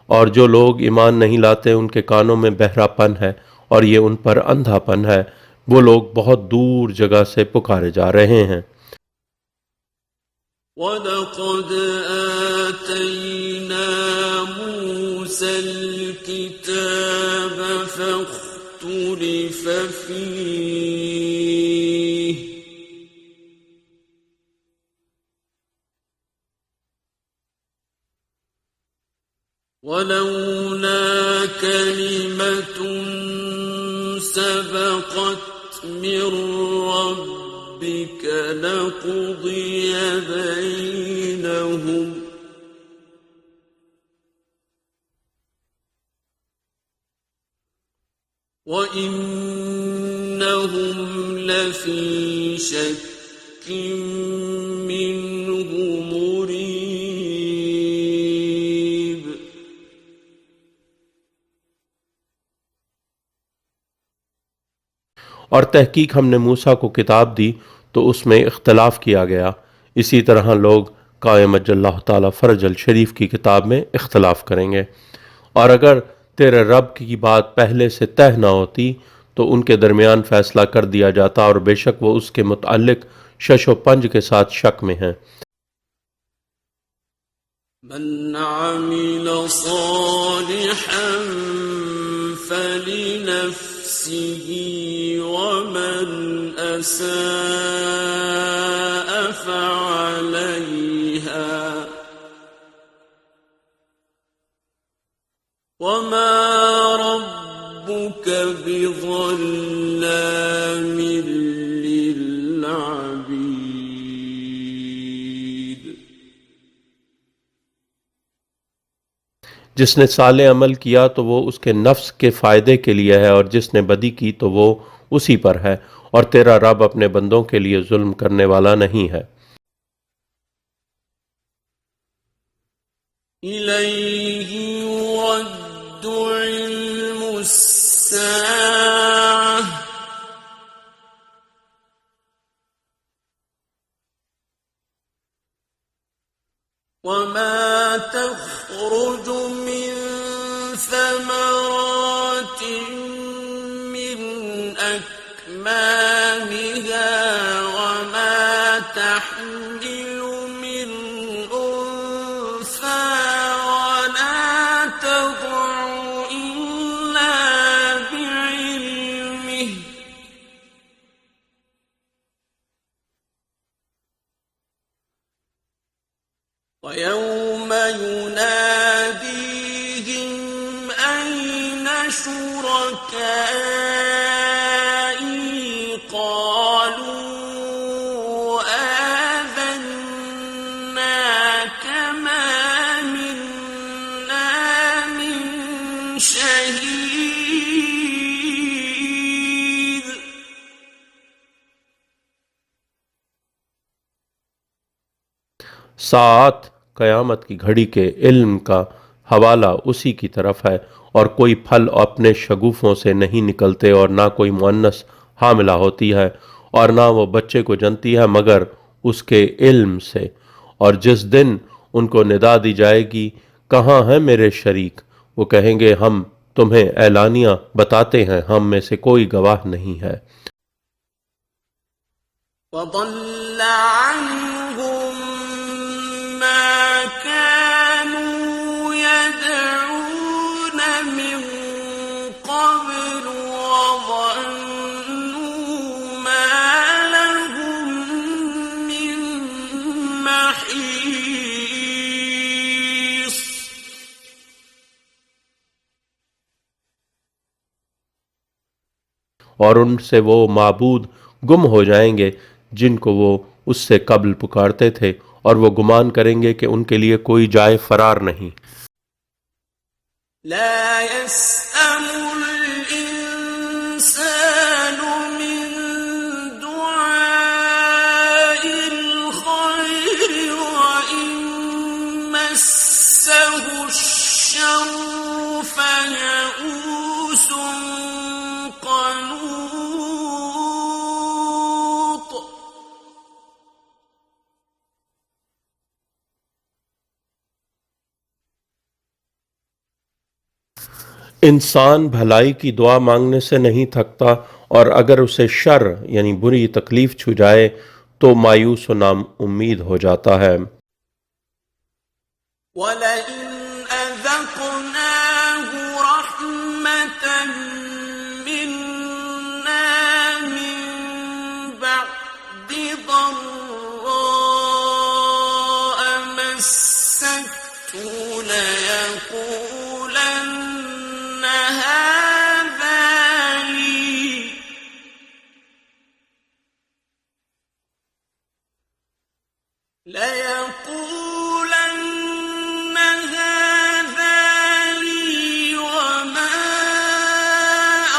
और जो लोग ईमान नहीं लाते उनके कानों में बहरापन है और ये उन पर अंधापन है। वो लोग बहुत दूर जगह से पुकारे जा रहे हैं। وَلَقَدْ آتَيْنَا مُوسَى الْكِتَابَ فَاخْتُلِفَ فِيهِ وَلَوْلَا كَلِمَةٌ سَبَقَتْ مِنْ رَبِّكَ لَقُضِيَ بَيْنَهُمْ وَإِنَّهُمْ لَفِي شَكٍّ مِّنْهُ مُرِيبٍ और तहकीक हमने मूसा को किताब दी तो उसमें इख्तलाफ किया गया। इसी तरह लोग कायम अल्लाह ताला फरजल शरीफ की किताब में इख्तलाफ करेंगे। और अगर तेरे रब की बात पहले से तय न होती तो उनके दरमियान फैसला कर दिया जाता, और बेशक वो उसके मुताल्लिक शशो पंज के साथ शक में हैं। من عمل صالحا فلنفسه ومن أساء فعليها وما ربك بظلام للعبيد जिसने साले अमल किया तो वो उसके नफ्स के फ़ायदे के लिए है, और जिसने बदी की तो वो उसी पर है, और तेरा रब अपने बंदों के लिए जुल्म करने वाला नहीं है। إليه يرد علم الساعة وما تخرج من ثمرات من أكمامها وما تحمل من أنثى ولا تضع إلا بعلمه ويوم يناديهم أين شركائي قالوا آذناك ما منا من شهيد सात क़यामत की घड़ी के इल्म का हवाला उसी की तरफ है, और कोई फल अपने शगुफों से नहीं निकलते, और ना कोई मुअन्नस हामिला होती है, और ना वो बच्चे को जनती है मगर उसके इल्म से। और जिस दिन उनको निदा दी जाएगी, कहाँ हैं मेरे शरीक, वो कहेंगे हम तुम्हें ऐलानिया बताते हैं, हम में से कोई गवाह नहीं है। وضل عنهم ما كانوا يدعون من قبل وظنوا ما لهم من محيص और उनसे वो माबूद गुम हो जाएंगे जिनको वो उससे कब्ल पुकारते थे, और वो गुमान करेंगे कि उनके लिए कोई जाए फरार नहीं। لا يسأم الإنسان इंसान भलाई की दुआ मांगने से नहीं थकता और अगर उसे शर यानी बुरी तकलीफ छू जाए तो मायूस व नाउम्मीद हो जाता है। وَلَئِنْ أَذَقْنَاهُ رَحْمَةً مِنَّا مِنْ بَعْدِ ضَرَّاءَ مَسَّتْهُ لَيَقُولَنَّ هَذَا لِي وما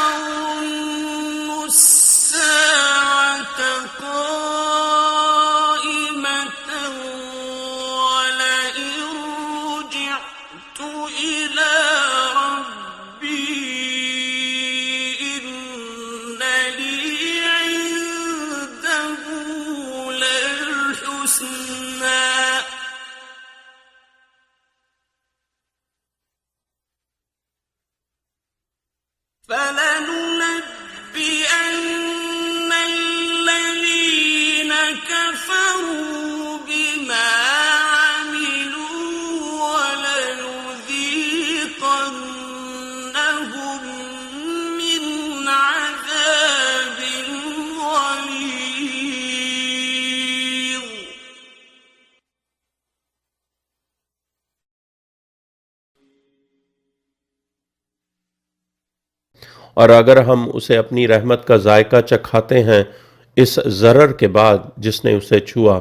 أظن الساعة قائمة ولئن رجعت إلى ربي إن لي عنده للحسنى فلننبئن الذين كفروا بما عملوا ولنذيقنهم من عذاب غليظ और अगर हम उसे अपनी रहमत का जायका चखाते हैं इस ज़रर के बाद जिसने उसे छुआ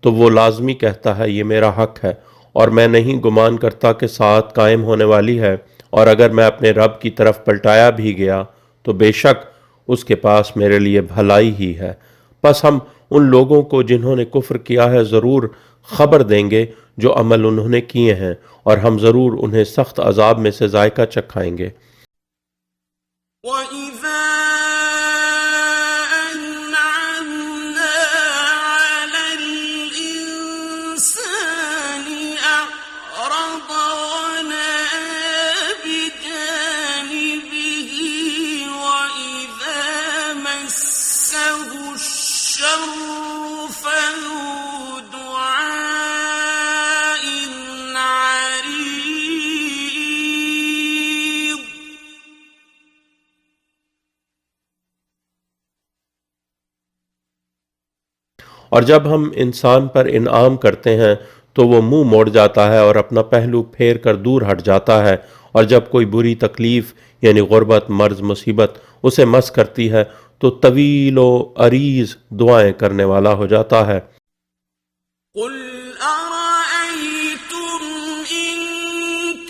तो वो लाजमी कहता है ये मेरा हक है और मैं नहीं गुमान करता कि साथ कायम होने वाली है। और अगर मैं अपने रब की तरफ पलटाया भी गया तो बेशक उसके पास मेरे लिए भलाई ही है। बस हम उन लोगों को जिन्होंने कुफ्र किया है ज़रूर खबर देंगे जो अमल उन्होंने किए हैं और हम ज़रूर उन्हें सख्त अजाब में से जायका चखाएंगे। وَإِذَا أَنْعَمْنَا عَلَى الْإِنسَانِ أَعْرَضَ وَنَأَىٰ بِجَانِبِهِ وَإِذَا مَسَّهُ الشَّرُّ فَذُو دُعَاءٍ عَرِيضٍ और जब हम इंसान पर इनाम करते हैं तो वो मुंह मोड़ जाता है और अपना पहलू फेर कर दूर हट जाता है और जब कोई बुरी तकलीफ यानी गुर्बत मर्ज मुसीबत उसे मस करती है तो तवीलो अरीज दुआएं करने वाला हो जाता है। قُلْ أَرَأَيْتُمْ إِن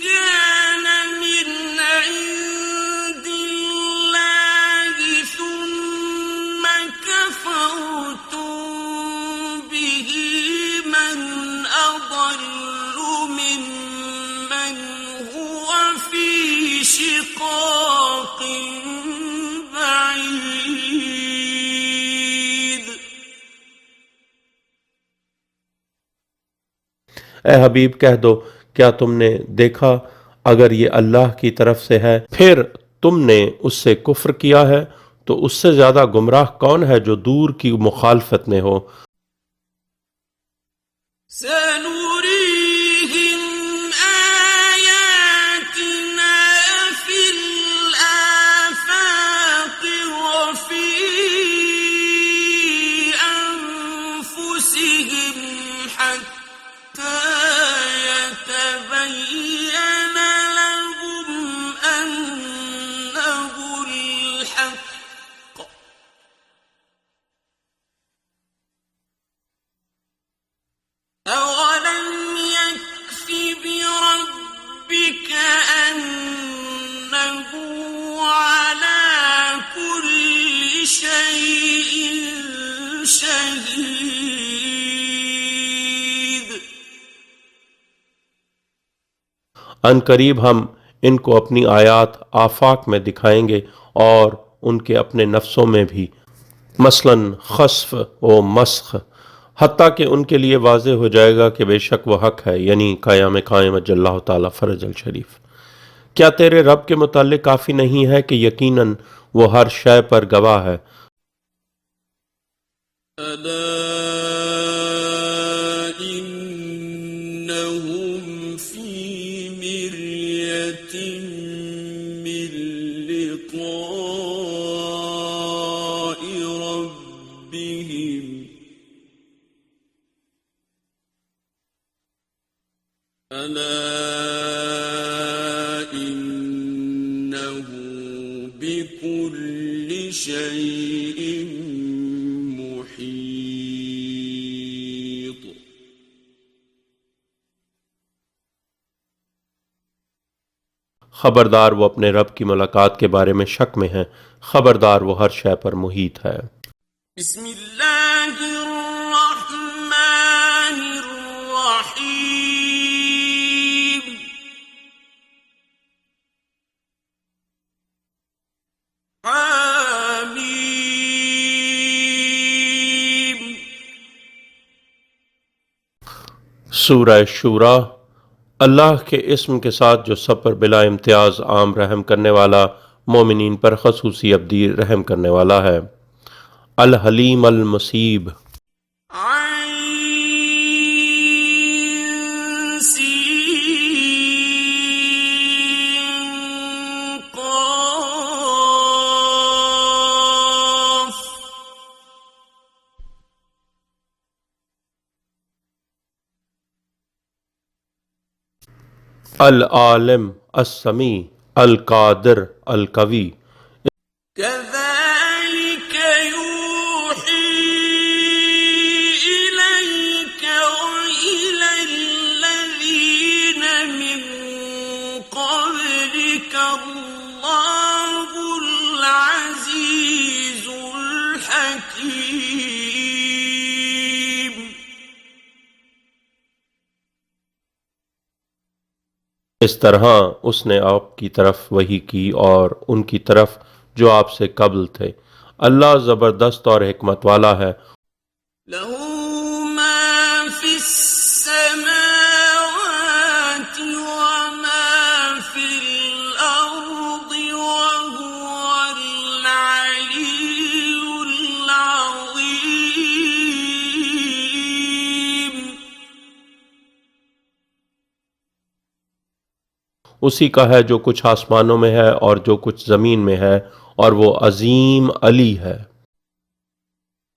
كَانَ مِنْ عِندِ اللَّهِ ثُمَّ كَفَرْتُم بِهِ مَنْ أَضَلُّ مِمَّنْ هُوَ فِي شِقَاقٍ بَعِيدٍ ए हबीब कह दो क्या तुमने देखा अगर ये अल्लाह की तरफ से है फिर तुमने उससे कुफ्र किया है तो उससे ज्यादा गुमराह कौन है जो दूर की मुखालफत में हो। سنريهم آياتنا في الآفاق وفي أنفسهم حتى يتبين لهم أنه الحق أولم يكف بربك أنه على كل شيء شهيد अनकरीब हम इनको अपनी आयात आफाक में दिखाएंगे और उनके अपने नफ्सों में भी मसलन खस्फ व मस्ख हत्ता कि उनके लिए वाज़े हो जाएगा कि बेशक वह हक है यानी क़याम क़ायम अजल्लाहु ताला फ़रज अल शरीफ। क्या तेरे रब के मुतालिक काफी नहीं है कि यकीनन वो हर शय पर गवाह है। ألا إنهم في مرية من لقاء ربهم ألا إنه بكل شيء محيط खबरदार वो अपने रब की मुलाकात के बारे में शक में है। खबरदार वो हर शय पर मुहीत है। बिस्मिल्लाहिर्रहमानिर्रहीम आमीन। सूरह शूरा। अल्लाह के इस्म के साथ जो सब पर बिला इम्तियाज आम रहम करने वाला, मोमिनीन पर खसूसी अब्दी रहम करने वाला है। अल हलीम अल मुसीब। आइन सीन क़ाफ अल आलिम अस्समी अल कादिर अल कवी। كذلك يوحي إليك وإلى الذين من قبلك الله العزيز الحكيم इस तरह उसने आपकी तरफ वही की और उनकी तरफ जो आपसे कब्ल थे। अल्लाह ज़बरदस्त और हिकमत वाला है। له ما في السماوات وما في الأرض وهو العلي العظيم उसी का है जो कुछ आसमानों में है और जो कुछ ज़मीन में है, और वो अजीम अली है।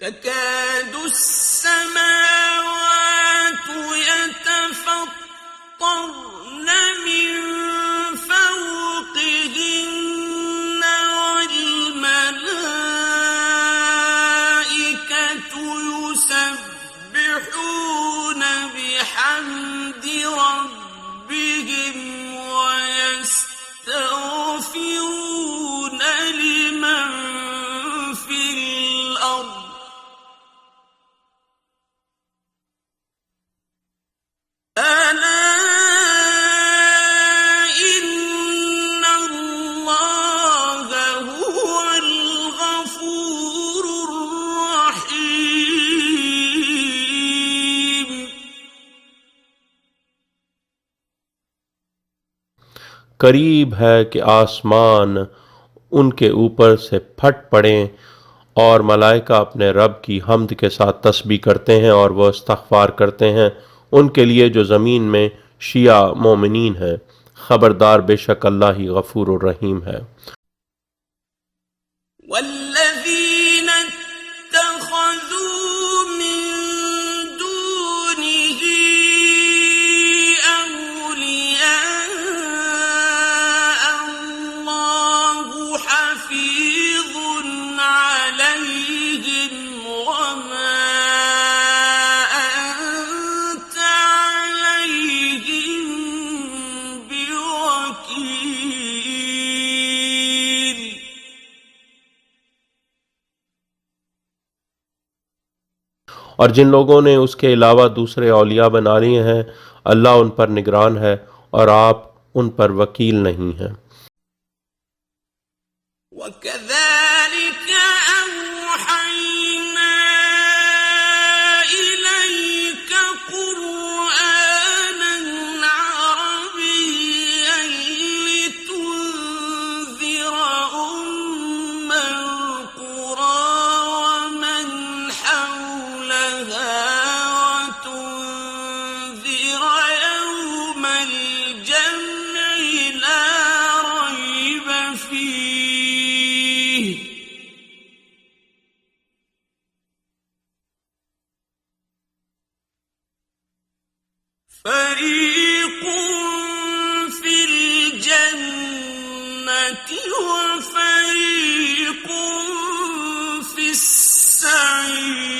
تكاد السماوات يتفطرن من فوقهن والملائكة يسبحون بحمد ربهم ويستغفرون لمن في الأرض ألا إن الله هو الغفور الرحيم करीब है कि आसमान उनके ऊपर से फट पड़ें और मलाइका अपने रब की हम्द के साथ तस्बीह करते हैं और वह इस्तग़फ़ार करते हैं उनके लिए जो ज़मीन में शिया मोमिनीन है। खबरदार बेशक अल्लाह ही गफूर रहीम है। والذين اتخذوا من دونه أولياء الله حفيظ عليهم وما أنت عليهم بوكيل और जिन लोगों ने उसके अलावा दूसरे औलिया बना लिए हैं, अल्लाह उन पर निगरान है और आप उन पर वकील नहीं हैं। وكذلك أوحينا إليك قرآنا عربيا لتنذر فريق في الجنة وفريق في السعير.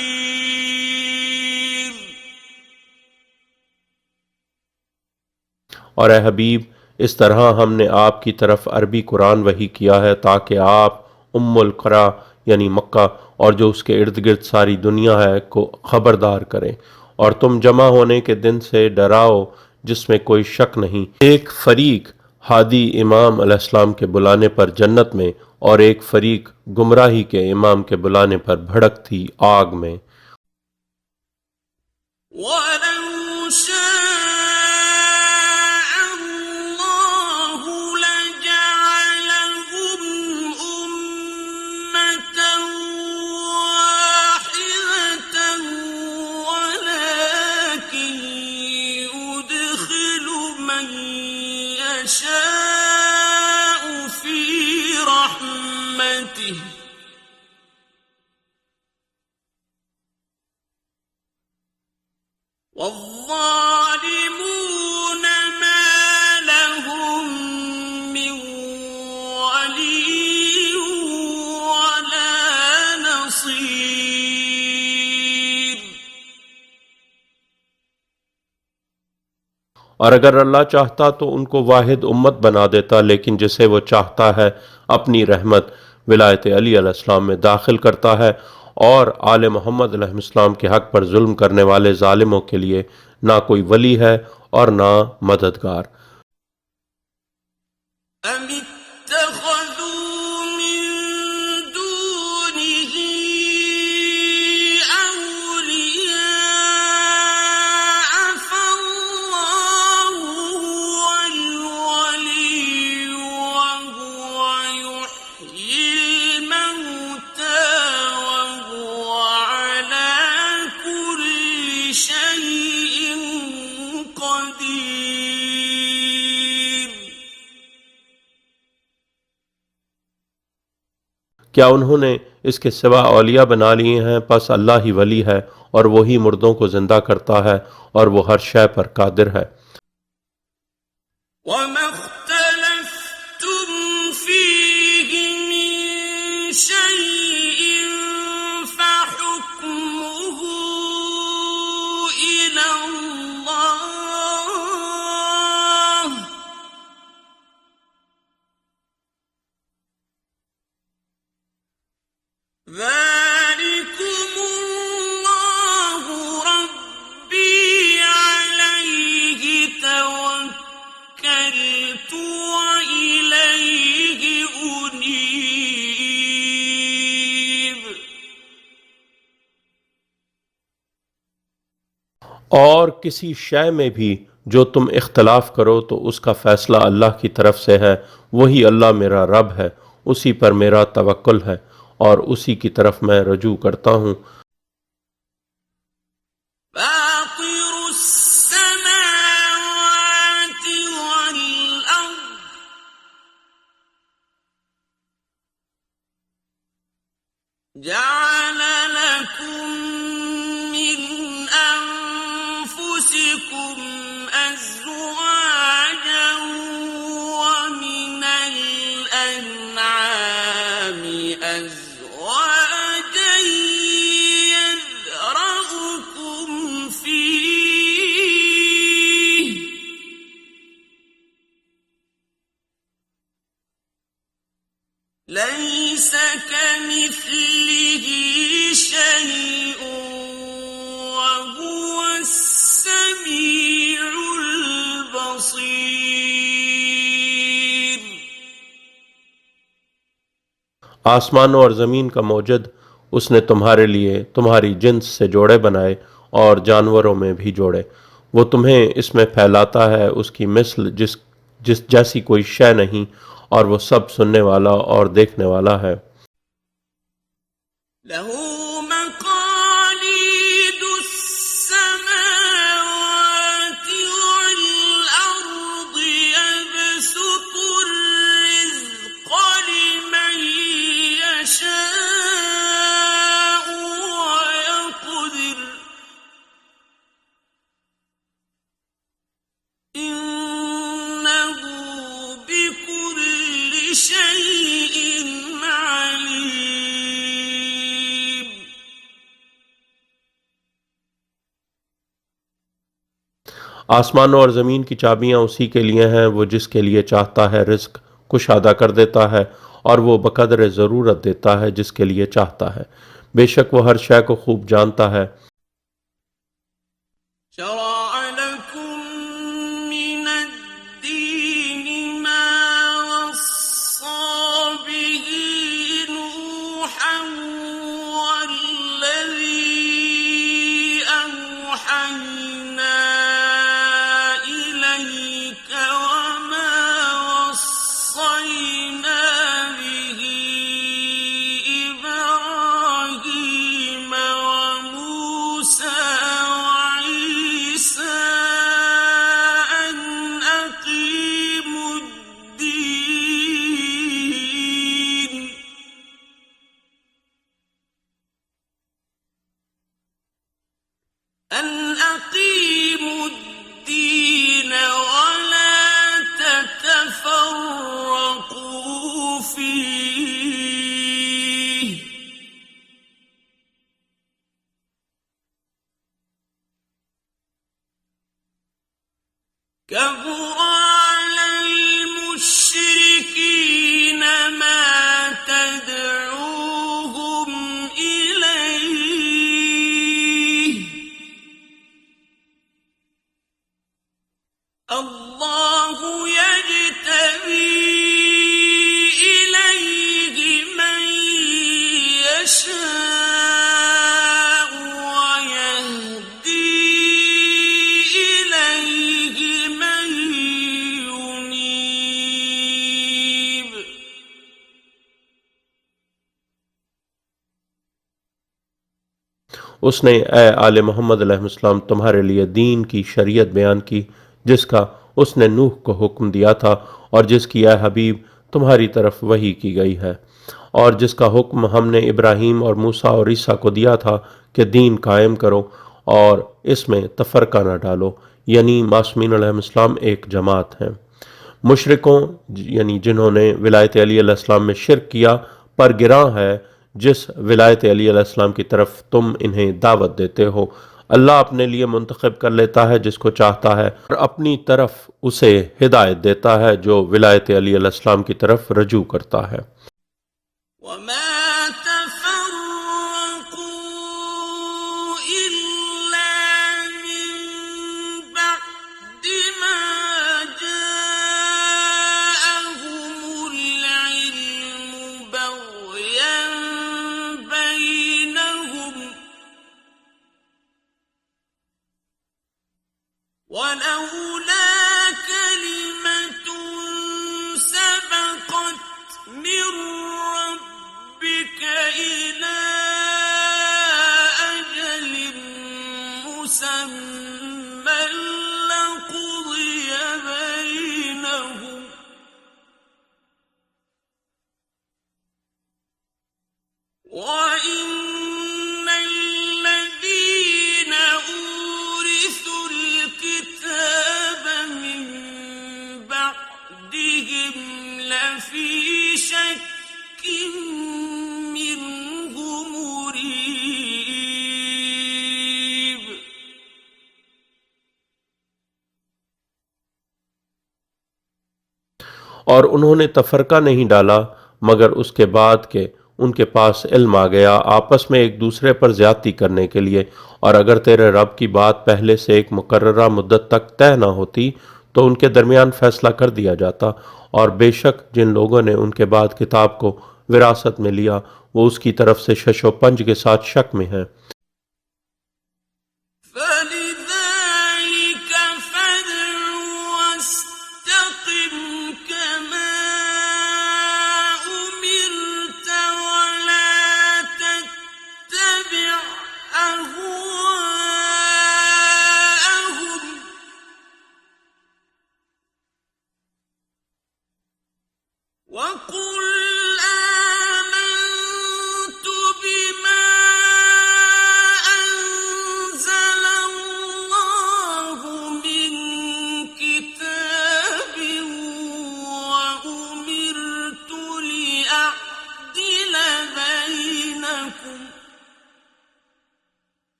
और ए हबीब, इस तरह हमने आपकी तरफ अरबी कुरान वही किया है ताकि आप उम्मुल क़ुरा यानी मक्का और जो उसके इर्द गिर्द सारी दुनिया है को खबरदार करें, और तुम जमा होने के दिन से डराओ जिसमें कोई शक नहीं। एक फरीक हादी इमाम अलैहिस्सलाम के बुलाने पर जन्नत में और एक फरीक गुमराही के इमाम के बुलाने पर भड़कती आग में। ولو شاء الله لجعلهم أمة واحدة ولكن يدخل من يشاء في رحمته والظالمون ما لهم من ولي ولا نصير. और अगर अल्लाह चाहता तो उनको वाहिद उम्मत बना देता, लेकिन जिसे वो चाहता है अपनी रहमत विलायत अली अलैहिस्सलाम में दाखिल करता है, और आले मोहम्मद अलैहिस्सलाम के हक पर जुल्म करने वाले जालिमों के लिए ना कोई वली है और ना मददगार। أم اتخذوا من دونه أولياء فالله هو الولي وهو يحيي الموتى وهو على كل شيء قدير. क्या उन्होंने इसके सिवा औलिया बना लिए हैं? बस अल्लाह ही वली है और वही मुर्दों को जिंदा करता है और वो हर शय पर कादिर है। وما اختلفتم فيه من شيء فحكمه إلى الله ذلكم الله ربي عليه توكلت وإليه أنيب. और किसी शय में भी जो तुम इख्तलाफ करो तो उसका फैसला अल्लाह की तरफ से है। वही अल्लाह मेरा रब है, उसी पर मेरा तवक्कुल है और उसी की तरफ मैं रजू करता हूँ। فاطر السماوات والأرض جعل لكم من أنفسكم أزواجا ومن الأنعام أزواجا يذرأكم فيه ليس كمثله شيء وهو السميع البصير. आसमानों और ज़मीन का मौजद उसने तुम्हारे लिए तुम्हारी जिन्स से जोड़े बनाए और जानवरों में भी जोड़े। वो तुम्हें इसमें फैलाता है, उसकी मिस्ल जिस जिस जैसी कोई शय नहीं, और वो सब सुनने वाला और देखने वाला है। له مقاليد السماوات والأرض يبسط الرزق لمن يشاء ويقدر आसमानों और ज़मीन की चाबियां उसी के लिए हैं, वो जिसके लिए चाहता है रिज़्क कुशादा कर देता है और वो बक़द्र ज़रूरत देता है जिसके लिए चाहता है। बेशक वो हर शय को खूब जानता है। شرع لكم من الدين ما وصى به نوحا والذي أوحينا إليك وما وصينا به إبراهيم وموسى وعيسى أن أقيموا الدين ولا تتفرقوا فيه كبر على المشركين ما تدعوهم إليه الله يجتبي إليه من يشاء ويهدي إليه من ينيب उसने ए आले मोहम्मद अलैहिस्सलाम तुम्हारे लिए दीन की शरीयत बयान की जिसका उसने नूह को हुक्म दिया था और जिसकी ए हबीब तुम्हारी तरफ वही की गई है और जिसका हुक्म हमने इब्राहीम और मूसा और ईसा को दिया था कि दीन कायम करो और इसमें तफरका न डालो, यानी मासूमीन अलैहिस्सलाम एक जमात हैं। मुशरिकों यानी जिन्होंने विलायत अली अलैहिस्सलाम में शिरक किया पर गिरा है जिस विलायत अली अलैहिस्सलाम की तरफ तुम इन्हें दावत देते हो, अल्लाह अपने लिए मुंतखब कर लेता है जिसको चाहता है और अपनी तरफ उसे हिदायत देता है जो विलायत अली अलैहिस्सलाम की तरफ रजू करता है। وما تفرقوا إلا من بعد ما جاءهم العلم بغيا بينهم ولولا كلمة سبقت من ربك إلى أجل مسمى لقضي بينهم وإن الذين أورثوا الكتاب من بعدهم لفي شك منه مريب और उन्होंने तफरका नहीं डाला मगर उसके बाद के उनके पास इल्म आ गया आपस में एक दूसरे पर ज्यादती करने के लिए, और अगर तेरे रब की बात पहले से एक मुकर्ररा मुद्दत तक तय न होती तो उनके दरमियान फैसला कर दिया जाता, और बेशक जिन लोगों ने उनके बाद किताब को विरासत में लिया वो उसकी तरफ से शशो पंज के साथ शक में हैं। فلذلك فادع واستقم كما أمرت ولا تتبع أهواءهم وقل آمنت بما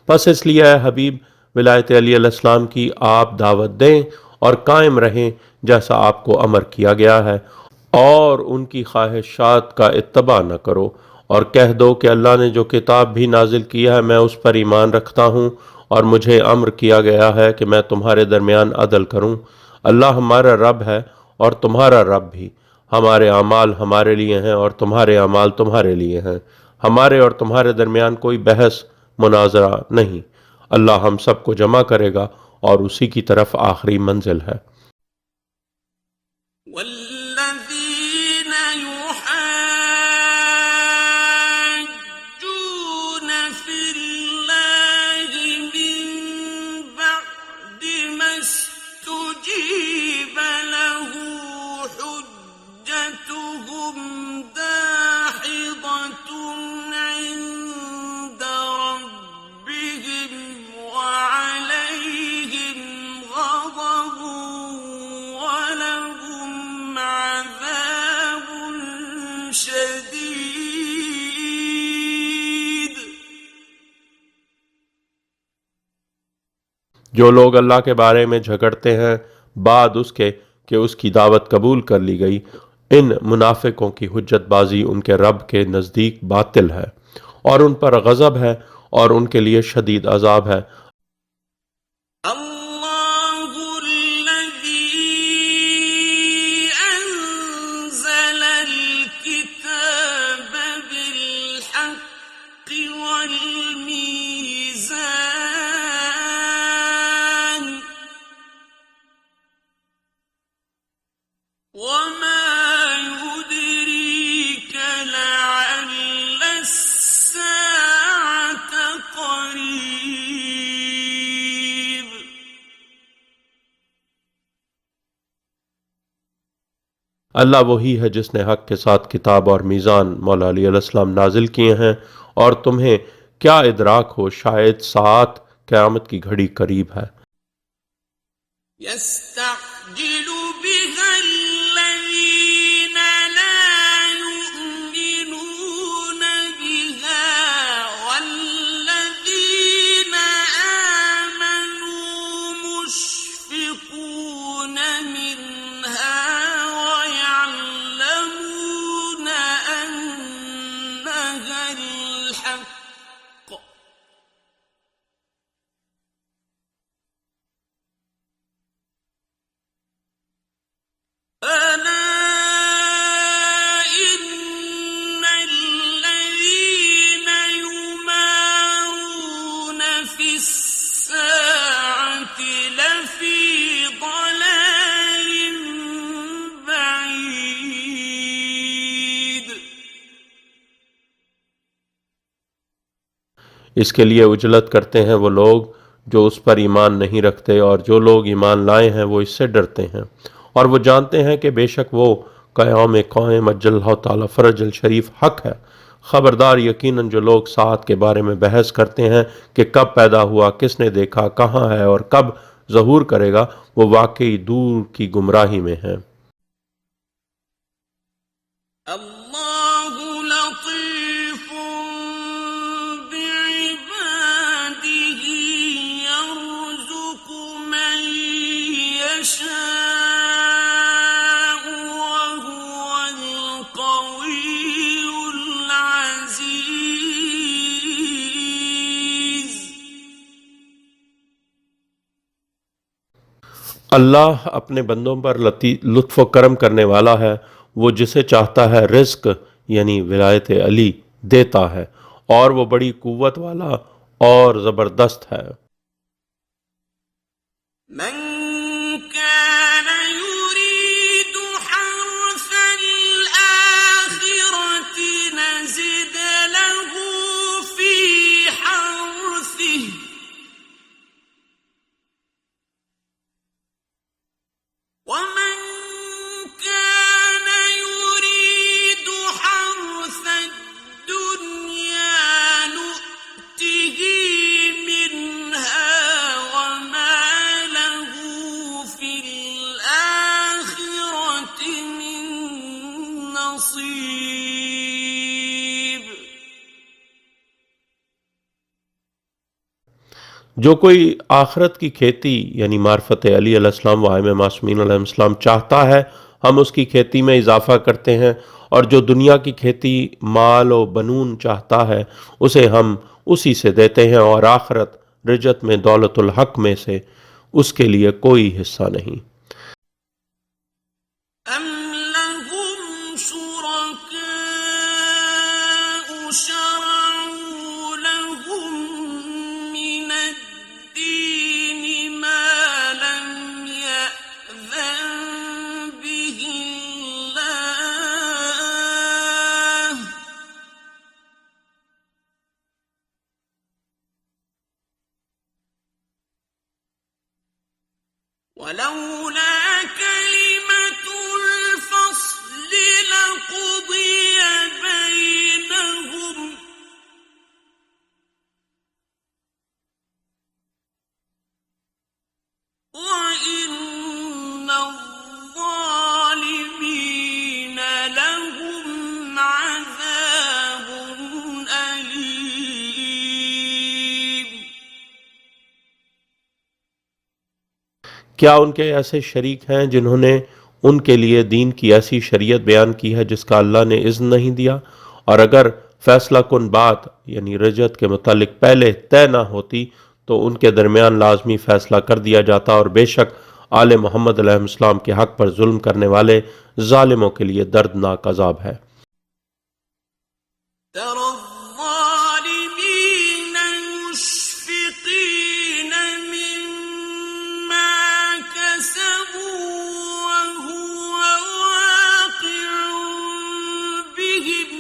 बस इसलिए है हबीब विलायत अली अलैहिस्सलाम की आप दावत दें और कायम रहें जैसा आपको अमर किया गया है, और उनकी ख्वाहिशात का इत्तबा न करो, और कह दो कि अल्लाह ने जो किताब भी नाजिल किया है मैं उस पर ईमान रखता हूँ, और मुझे अम्र किया गया है कि मैं तुम्हारे दरमियान अदल करूँ। अल्लाह हमारा रब है और तुम्हारा रब भी। हमारे अमाल हमारे लिए हैं और तुम्हारे अमाल तुम्हारे लिए हैं। हमारे और तुम्हारे दरमियान कोई बहस मुनाजरा नहीं। अल्लाह हम सबको जमा करेगा और उसी की तरफ आखिरी मंजिल है। والذين يحاجون في الله من بعد ما استجيب له حجتهم داحضة عند ربهم وعليهم غضب ولهم عذاب شديد। जो लोग अल्लाह के बारे में झगड़ते हैं बाद उसके कि उसकी दावत कबूल कर ली गई, इन मुनाफिकों की हुज्जतबाजी उनके रब के नज़दीक बातिल है और उन पर गज़ब है और उनके लिए शदीद अजाब है। الله الذي أنزل الكتاب بالحق والميزان وما يدريك لعل الساعة قريب। अल्लाह वही है जिसने हक के साथ किताब और मीज़ान मौला अली अलैहिस्सलाम नाजिल किए हैं, और तुम्हें क्या इदराक हो शायद साथ क़यामत की घड़ी करीब है। يستعجل بها الذين لا يؤمنون بها والذين آمنوا مشفقون منها ويعلمون أنها الحق ألا إن الذين يمارون في الساعة لفي ضلال بعيد। इसके लिए उजलत करते हैं वो लोग जो उस पर ईमान नहीं रखते, और जो लोग ईमान लाए हैं वो इससे डरते हैं और वो जानते हैं कि बेशक वो क़याम क़ाइम अज्जलहु ताला फ़रजल शरीफ हक है। ख़बरदार, यकीनन जो लोग साथ के बारे में बहस करते हैं कि कब पैदा हुआ, किसने देखा, कहाँ है और कब ज़हूर करेगा, वो वाकई दूर की गुमराही में हैं। الله لطيف بعباده يرزق من يشاء وهو القوي العزيز। अल्लाह अपने बंदों पर लुत्फ़ व करम करने वाला है। वो जिसे चाहता है रिज़्क़ यानी विलायत अली देता है, और वो बड़ी कुव्वत वाला और ज़बरदस्त है। من كان يريد حرث الآخرة نزد له في حرثه ومن كان يريد حرث الدنيا نؤته منها وما له जो कोई आखिरत की खेती यानी मार्फत अली अलैहिस्सलाम व आइम मासूमीन अलैहिस्सलाम चाहता है, हम उसकी खेती में इजाफा करते हैं, और जो दुनिया की खेती माल और बनून चाहता है उसे हम उसी से देते हैं, और आखिरत रिजत में दौलतुल हक में से उसके लिए कोई हिस्सा नहीं। أم لهم شركاء شرعوا لهم من الدين ما لم يأذن به الله ولولا كلمة الفصل لقضي بينهم وإن الظالمين لهم عذاب أليم क्या उनके ऐसे शरीक हैं जिन्होंने उनके लिए दीन की ऐसी शरीयत बयान की है जिसका अल्लाह ने इज़्न नहीं दिया? और अगर फैसला कुन बात यानी रजत के मुतालिक पहले तय ना होती तो उनके दरमियान लाजमी फैसला कर दिया जाता, और बेशक आले मोहम्मद अलैहिस्सलाम के हक पर जुल्म करने वाले जालिमों के लिए दर्दनाक अजाब है। ترى الظالمين مشفقين مما كسبوا وهو واقع بهم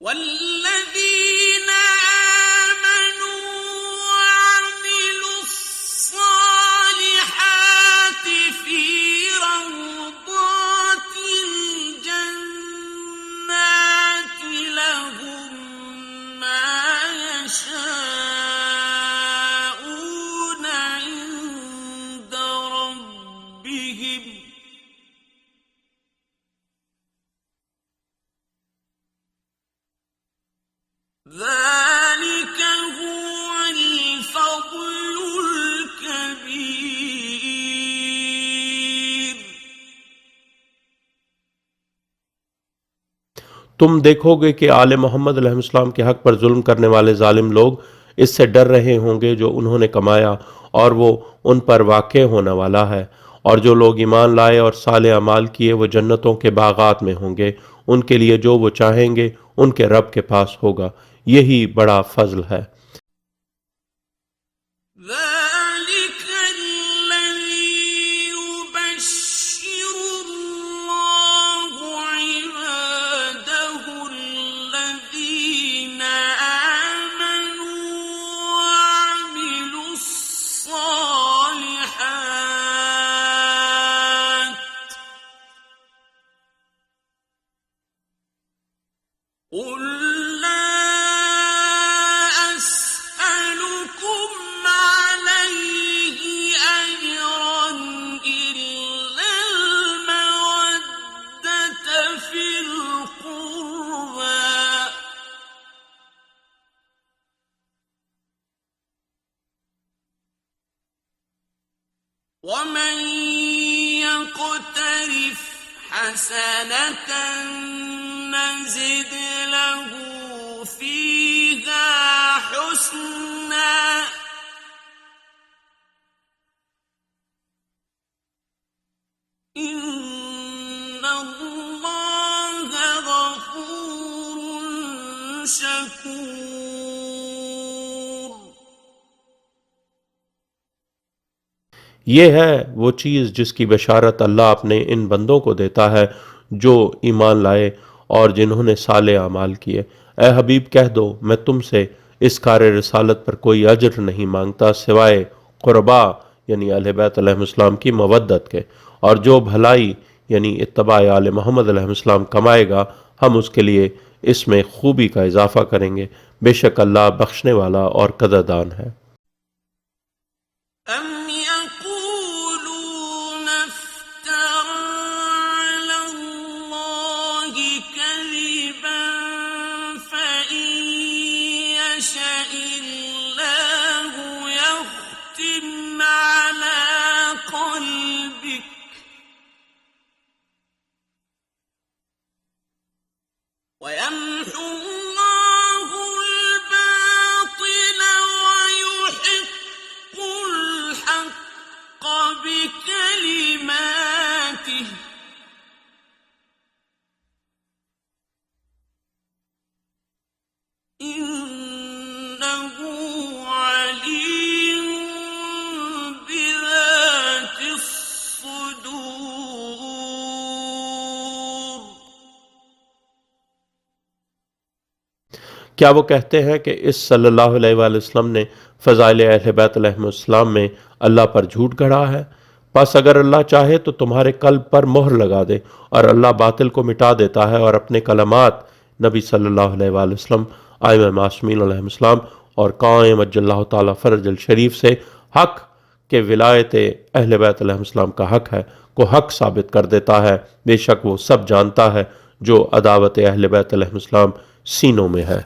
والذين آمنوا وعملوا الصالحات في روضات الجنات لهم ما يشاءون عند ربهم ذلك هو الفضل الكبير तुम देखोगे कि आले मोहम्मद अलैहिस्सलाम के हक पर जुल्म करने वाले जालिम लोग इससे डर रहे होंगे जो उन्होंने कमाया, और वो उन पर वाक़े होने वाला है। और जो लोग ईमान लाए और साले अमाल किए वो जन्नतों के बागात में होंगे, उनके लिए जो वो चाहेंगे उनके रब के पास होगा। यही बड़ा फजल है। ذلك الذي يبشر الله عباده الذين آمنوا وعملوا الصالحات قل لا أسألكم عليه أجرا إلا المودة في القربى ومن يقترف حسنة نزد له فيها حسنا إن الله غفور شكور ये है वो चीज़ जिसकी बशारत अल्लाह अपने इन बंदों को देता है जो ईमान लाए और जिन्होंने साले अमाल किए। ए हबीब कह दो, मैं तुमसे इस कार्य रिसालत पर कोई अजर नहीं मांगता सिवाय क़ुरबा यानी अहले बैत अलैहिस्सलाम की मवद्दत के, और जो भलाई यानी इत्तबा आले मोहम्मद अलैहिस्सलाम कमाएगा हम उसके लिए इसमें खूबी का इजाफा करेंगे। बेशक अल्लाह बख्शने वाला और कदरदान है। أم يقولون افترى على الله كذبا الله يختم على قلبك ويمحو الله الباطل ويحق الحق بكلماته إنه عليم بذات الصدور. क्या वो कहते हैं कि इस सल्लल्लाहु अलैहि वसल्लम ने फ़ज़ाइल अहले बैत अलैहिमुस्सलाम में अल्लाह पर झूठ गढ़ा है? बस अगर अल्लाह चाहे तो तुम्हारे कल्ब पर मोहर लगा दे, और अल्लाह बातिल को मिटा देता है और अपने कलमात नबी सल्लल्लाहु अलैहि वसल्लम, आइम्मा मासूमीन अलैहिमुस्सलाम और काइम अज्जल्लाहु ताला फ़रजल शरीफ से हक के विलायत अहले बैत अलैहिमुस्सलाम का हक है को हक साबित कर देता है। बेशक वो सब जानता है जो अदावत अहले बैत अलैहिमुस्सलाम सीनों में है।